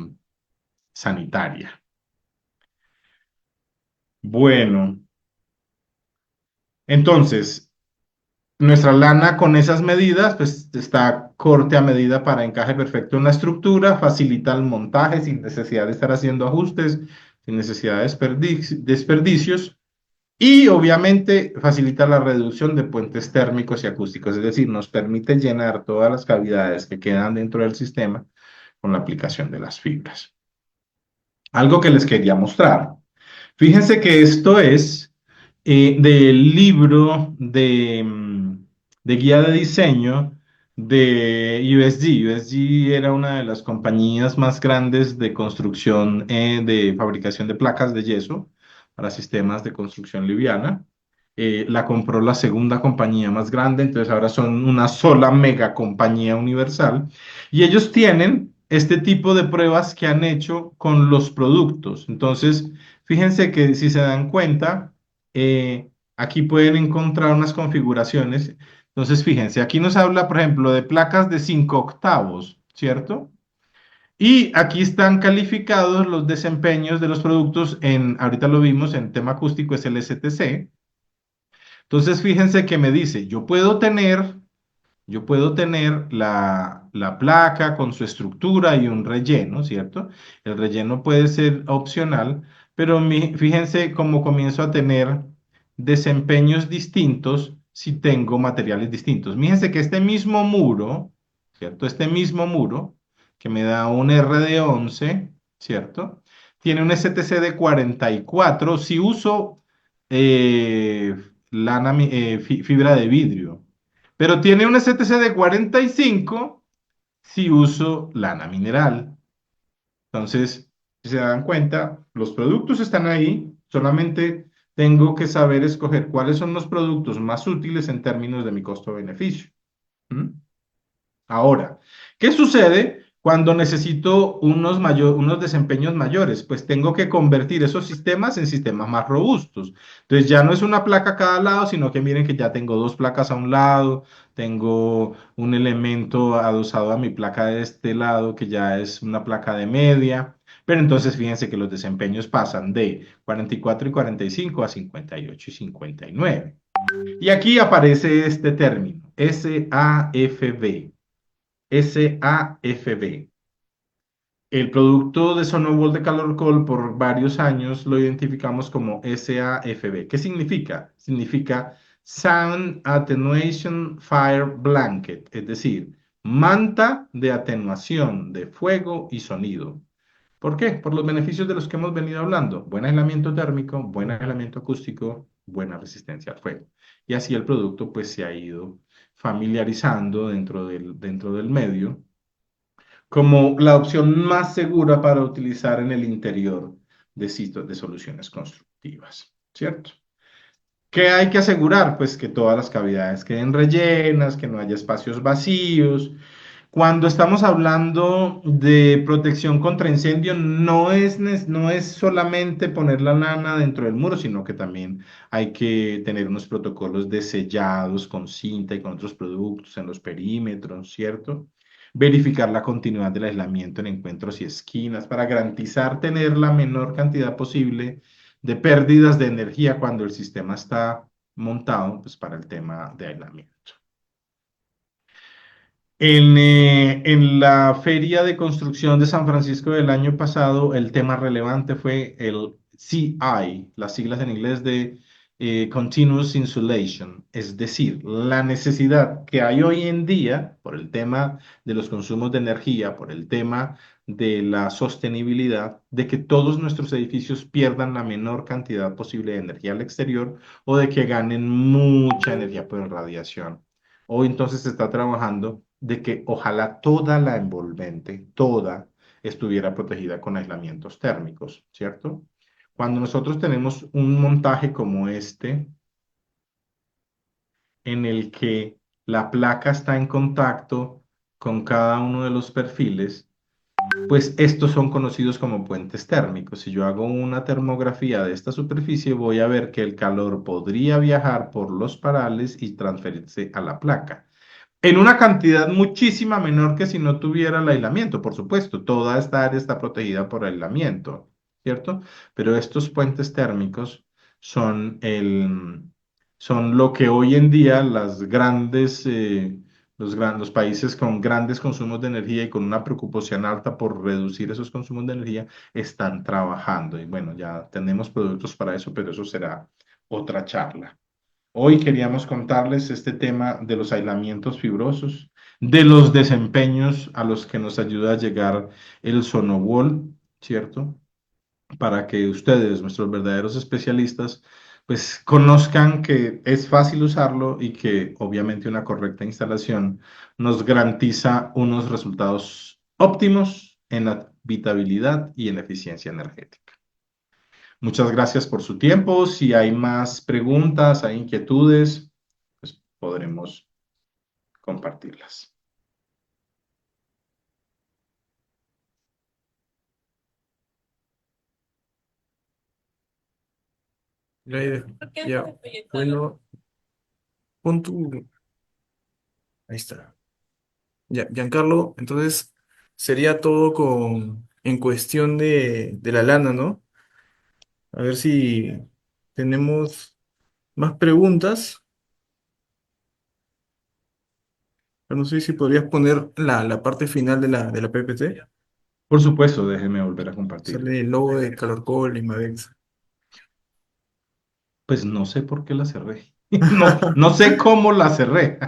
sanitaria. Bueno, entonces, nuestra lana con esas medidas, pues está corte a medida para encaje perfecto en la estructura, facilita el montaje sin necesidad de estar haciendo ajustes, sin necesidad de desperdicios y obviamente facilita la reducción de puentes térmicos y acústicos, es decir, nos permite llenar todas las cavidades que quedan dentro del sistema con la aplicación de las fibras. Algo que les quería mostrar. Fíjense que esto es del libro de guía de diseño de USG. USG era una de las compañías más grandes de construcción, de fabricación de placas de yeso para sistemas de construcción liviana. La compró la segunda compañía más grande, entonces ahora son una sola mega compañía universal. Y ellos tienen este tipo de pruebas que han hecho con los productos. Entonces, fíjense que si se dan cuenta, aquí pueden encontrar unas configuraciones. Entonces, fíjense, aquí nos habla, por ejemplo, de placas de 5 octavos, ¿cierto? Y aquí están calificados los desempeños de los productos ahorita lo vimos en tema acústico, es el STC. Entonces, fíjense que me dice, yo puedo tener la placa con su estructura y un relleno, ¿cierto? El relleno puede ser opcional, pero fíjense cómo comienzo a tener desempeños distintos si tengo materiales distintos. Fíjense que este mismo muro, ¿cierto? Este mismo muro, que me da un RD11, ¿cierto? Tiene un STC de 44 si uso eh, fibra de vidrio. Pero tiene un STC de 45 si uso lana mineral. Entonces, si se dan cuenta, los productos están ahí, solamente tengo que saber escoger cuáles son los productos más útiles en términos de mi costo-beneficio. ¿Mm? Ahora, ¿qué sucede cuando necesito unos desempeños mayores? Pues tengo que convertir esos sistemas en sistemas más robustos. Entonces ya no es una placa a cada lado, sino que miren que ya tengo dos placas a un lado, tengo un elemento adosado a mi placa de este lado, que ya es una placa de media. Pero entonces fíjense que los desempeños pasan de 44 y 45 a 58 y 59. Y aquí aparece este término, SAFB. SAFB. El producto de Sonobol de Calorcol por varios años lo identificamos como SAFB. ¿Qué significa? Significa Sound Attenuation Fire Blanket, es decir, manta de atenuación de fuego y sonido. ¿Por qué? Por los beneficios de los que hemos venido hablando. Buen aislamiento térmico, buen aislamiento acústico, buena resistencia al fuego. Y así el producto pues se ha ido familiarizando dentro del medio como la opción más segura para utilizar en el interior de sitios de soluciones constructivas, ¿cierto? ¿Qué hay que asegurar? Pues que todas las cavidades queden rellenas, que no haya espacios vacíos. Cuando estamos hablando de protección contra incendio, no es solamente poner la lana dentro del muro, sino que también hay que tener unos protocolos de sellados con cinta y con otros productos en los perímetros, ¿cierto? Verificar la continuidad del aislamiento en encuentros y esquinas para garantizar tener la menor cantidad posible de pérdidas de energía cuando el sistema está montado, pues, para el tema de aislamiento. En la feria de construcción de San Francisco del año pasado, el tema relevante fue el CI, las siglas en inglés de Continuous Insulation, es decir, la necesidad que hay hoy en día por el tema de los consumos de energía, por el tema de la sostenibilidad, de que todos nuestros edificios pierdan la menor cantidad posible de energía al exterior o de que ganen mucha energía por radiación. Hoy entonces se está trabajando de que ojalá toda la envolvente, toda, estuviera protegida con aislamientos térmicos, ¿cierto? Cuando nosotros tenemos un montaje como este, en el que la placa está en contacto con cada uno de los perfiles, Pues estos son conocidos como puentes térmicos. Si yo hago una termografía de esta superficie, voy a ver que el calor podría viajar por los parales y transferirse a la placa. En una cantidad muchísima menor que si no tuviera el aislamiento, por supuesto. Toda esta área está protegida por aislamiento, ¿cierto? Pero estos puentes térmicos son, son lo que hoy en día las grandes, los países con grandes consumos de energía y con una preocupación alta por reducir esos consumos de energía están trabajando. Y bueno, ya tenemos productos para eso, pero eso será otra charla. Hoy queríamos contarles este tema de los aislamientos fibrosos, de los desempeños a los que nos ayuda a llegar el Sonowall, ¿cierto? Para que ustedes, nuestros verdaderos especialistas, pues conozcan que es fácil usarlo y que obviamente una correcta instalación nos garantiza unos resultados óptimos en habitabilidad y en eficiencia energética. Muchas gracias por su tiempo. Si hay más preguntas, hay inquietudes, pues podremos compartirlas. Ya, ya, bueno, pon tu... Ahí está. Ya, Giancarlo, entonces sería todo en cuestión de la lana, ¿no? A ver si tenemos más preguntas. Pero no sé si podrías poner la parte final de la PPT. Por supuesto, déjeme volver a compartir. Sale el logo de Calorcol y Madex. Pues no sé por qué la cerré. No, no sé cómo la cerré.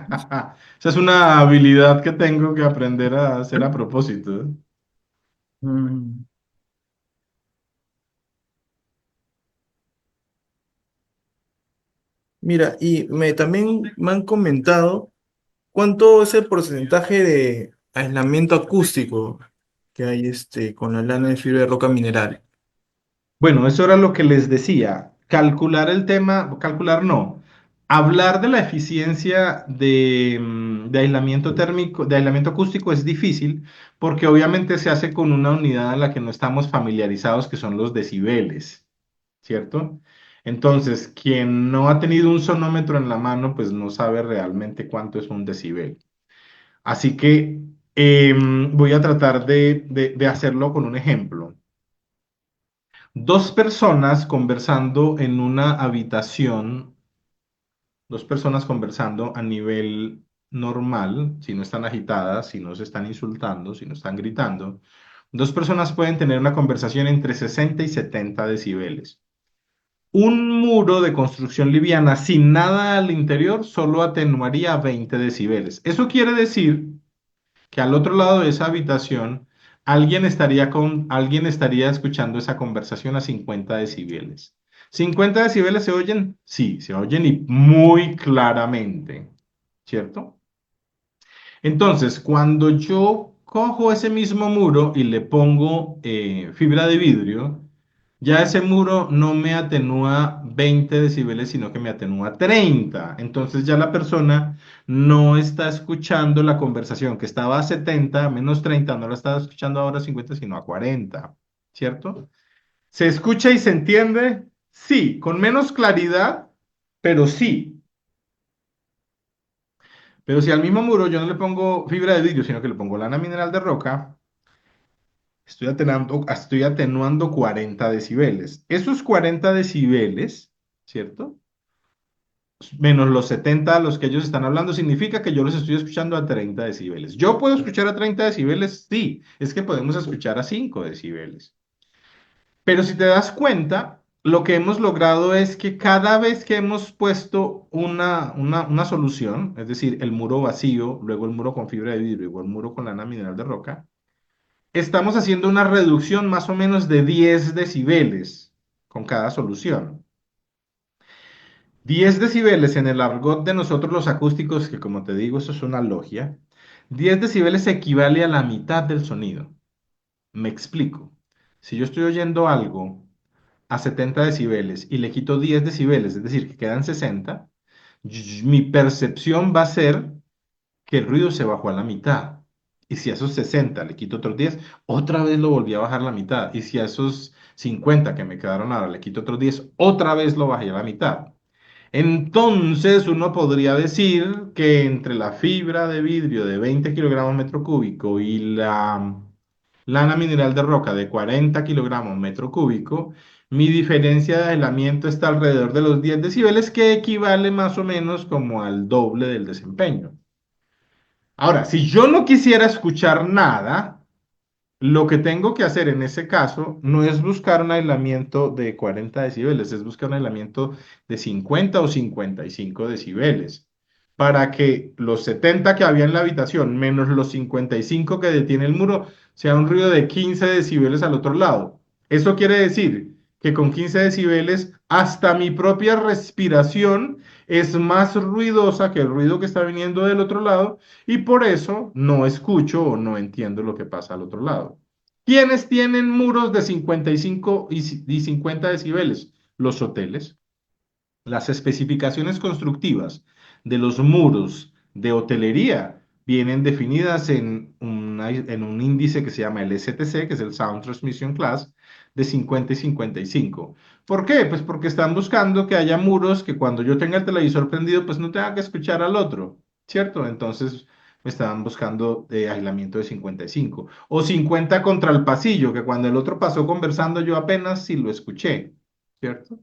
Esa es una habilidad que tengo que aprender a hacer a propósito. Mm. Mira, y también me han comentado cuánto es el porcentaje de aislamiento acústico que hay con la lana de fibra de roca mineral. Bueno, eso era lo que les decía. Calcular el tema, calcular no. Hablar de la eficiencia de aislamiento térmico, de aislamiento acústico es difícil porque obviamente se hace con una unidad en la que no estamos familiarizados, que son los decibeles, ¿cierto? Entonces, quien no ha tenido un sonómetro en la mano, pues no sabe realmente cuánto es un decibel. Así que voy a tratar de hacerlo con un ejemplo. Dos personas conversando en una habitación, dos personas conversando a nivel normal, si no están agitadas, si no se están insultando, si no están gritando, dos personas pueden tener una conversación entre 60 y 70 decibeles. Un muro de construcción liviana sin nada al interior solo atenuaría 20 decibeles. Eso quiere decir que al otro lado de esa habitación alguien estaría escuchando esa conversación a 50 decibeles. ¿50 decibeles se oyen? Sí, se oyen y muy claramente, ¿cierto? Entonces, cuando yo cojo ese mismo muro y le pongo fibra de vidrio, ya ese muro no me atenúa 20 decibeles, sino que me atenúa 30. Entonces ya la persona no está escuchando la conversación que estaba a 70 menos 30, no la estaba escuchando ahora a 50, sino a 40, ¿cierto? ¿Se escucha y se entiende? Sí, con menos claridad, pero sí. Pero si al mismo muro yo no le pongo fibra de vidrio, sino que le pongo lana mineral de roca, estoy atenuando 40 decibeles. Esos 40 decibeles, ¿cierto? Menos los 70 a los que ellos están hablando, significa que yo los estoy escuchando a 30 decibeles. ¿Yo puedo escuchar a 30 decibeles? Sí, es que podemos escuchar a 5 decibeles. Pero si te das cuenta, lo que hemos logrado es que cada vez que hemos puesto una solución, es decir, el muro vacío, luego el muro con fibra de vidrio, igual el muro con lana mineral de roca, estamos haciendo una reducción más o menos de 10 decibeles con cada solución. 10 decibeles en el argot de nosotros los acústicos, que como te digo, eso es una logia. 10 decibeles equivale a la mitad del sonido. Me explico. Si yo estoy oyendo algo a 70 decibeles y le quito 10 decibeles, es decir, que quedan 60, mi percepción va a ser que el ruido se bajó a la mitad. Y si a esos 60 le quito otros 10, otra vez lo volví a bajar la mitad. Y si a esos 50 que me quedaron ahora le quito otros 10, otra vez lo bajé a la mitad. Entonces uno podría decir que entre la fibra de vidrio de 20 kilogramos metro cúbico y la lana mineral de roca de 40 kilogramos metro cúbico, mi diferencia de aislamiento está alrededor de los 10 decibeles, que equivale más o menos como al doble del desempeño. Ahora, si yo no quisiera escuchar nada, lo que tengo que hacer en ese caso no es buscar un aislamiento de 40 decibeles, es buscar un aislamiento de 50 o 55 decibeles, para que los 70 que había en la habitación menos los 55 que detiene el muro sea un ruido de 15 decibeles al otro lado. Eso quiere decir que con 15 decibeles hasta mi propia respiración es más ruidosa que el ruido que está viniendo del otro lado, y por eso no escucho o no entiendo lo que pasa al otro lado. ¿Quiénes tienen muros de 55 y 50 decibeles? Los hoteles. Las especificaciones constructivas de los muros de hotelería vienen definidas en un índice que se llama el STC, que es el Sound Transmission Class, de 50 y 55. ¿Por qué? Pues porque están buscando que haya muros que cuando yo tenga el televisor prendido, pues no tenga que escuchar al otro, ¿cierto? Entonces me estaban buscando aislamiento de 55. O 50 contra el pasillo, que cuando el otro pasó conversando yo apenas sí lo escuché, ¿cierto?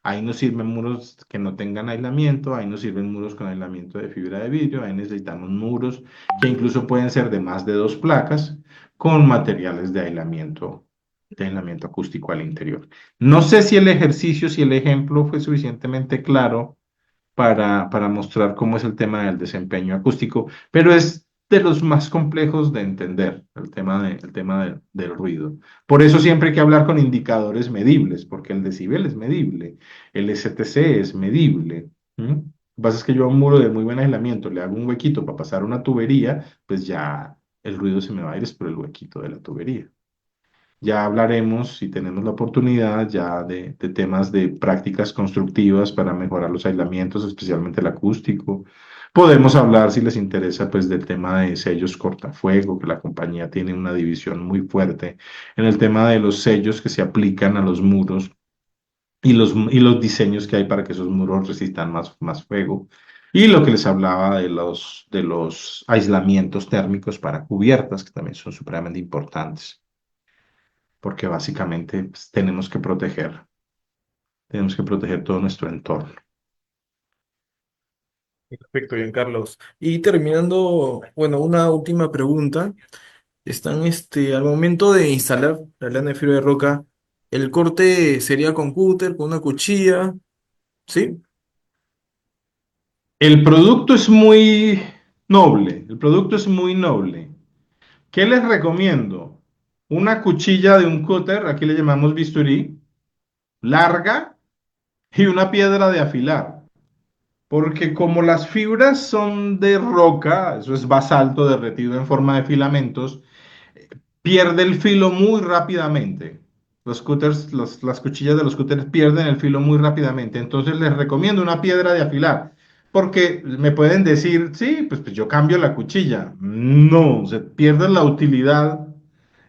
Ahí nos sirven muros que no tengan aislamiento, ahí nos sirven muros con aislamiento de fibra de vidrio, ahí necesitamos muros que incluso pueden ser de más de 2 placas con materiales de aislamiento acústico al interior. No sé si el ejercicio, si el ejemplo fue suficientemente claro para mostrar cómo es el tema del desempeño acústico, pero es de los más complejos de entender el tema del ruido. Por eso siempre hay que hablar con indicadores medibles, porque el decibel es medible, el STC es medible. ¿Mm? Lo que pasa es que yo a un muro de muy buen aislamiento le hago un huequito para pasar una tubería, pues ya el ruido se me va a ir es por el huequito de la tubería. Ya hablaremos, si tenemos la oportunidad, ya de temas de prácticas constructivas para mejorar los aislamientos, especialmente el acústico. Podemos hablar, si les interesa, pues del tema de sellos cortafuego, que la compañía tiene una división muy fuerte en el tema de los sellos que se aplican a los muros y los diseños que hay para que esos muros resistan más fuego. Y lo que les hablaba de los aislamientos térmicos para cubiertas, que también son supremamente importantes porque básicamente pues, tenemos que proteger todo nuestro entorno. Perfecto, Carlos. Y terminando, bueno, una última pregunta. Están, al momento de instalar la lana de fibra de roca, el corte sería con cúter, con una cuchilla, ¿sí? El producto es muy noble, el producto es muy noble. ¿Qué les recomiendo? Una cuchilla de un cúter, aquí le llamamos bisturí, larga y una piedra de afilar. Porque como las fibras son de roca, eso es basalto derretido en forma de filamentos, pierde el filo muy rápidamente. Los cutters, las cuchillas de los cutters pierden el filo muy rápidamente. Entonces les recomiendo una piedra de afilar. Porque me pueden decir, sí, pues yo cambio la cuchilla. No, se pierde la utilidad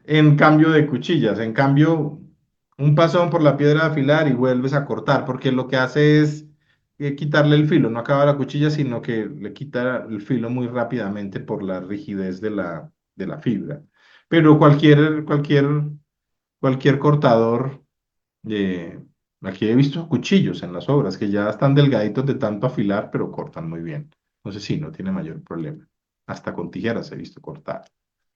en cambio de cuchillas. En cambio, un pasón por la piedra de afilar y vuelves a cortar, porque lo que hace es quitarle el filo, no acaba la cuchilla, sino que le quita el filo muy rápidamente por la rigidez de la fibra. Pero cualquier cortador, eh, aquí he visto cuchillos en las obras que ya están delgaditos de tanto afilar, pero cortan muy bien. Entonces sí, no tiene mayor problema. Hasta con tijeras he visto cortar,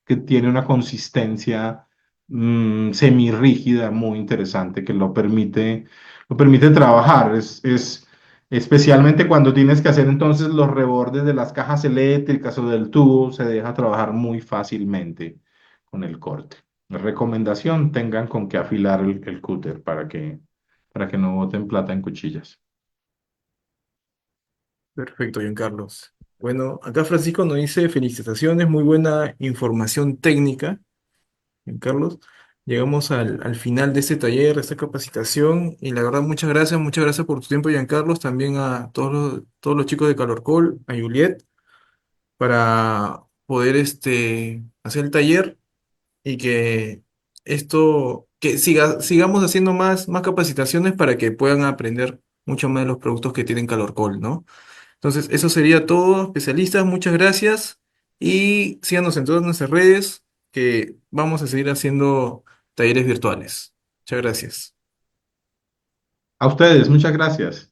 que tiene una consistencia semirrígida muy interesante que lo permite trabajar. Especialmente cuando tienes que hacer entonces los rebordes de las cajas eléctricas o del tubo, se deja trabajar muy fácilmente con el corte. Recomendación, tengan con qué afilar el cúter para que no boten plata en cuchillas. Perfecto, Carlos. Bueno, acá Francisco nos dice felicitaciones, muy buena información técnica, Carlos. Llegamos al final de este taller, de esta capacitación, y la verdad muchas gracias por tu tiempo, Carlos, también a todos los chicos de Calor Call, a Juliet, para poder hacer el taller y que sigamos haciendo más capacitaciones para que puedan aprender mucho más de los productos que tienen Calorcol, ¿no? Entonces, eso sería todo, especialistas, muchas gracias y síganos en todas nuestras redes que vamos a seguir haciendo talleres virtuales. Muchas gracias. A ustedes, muchas gracias.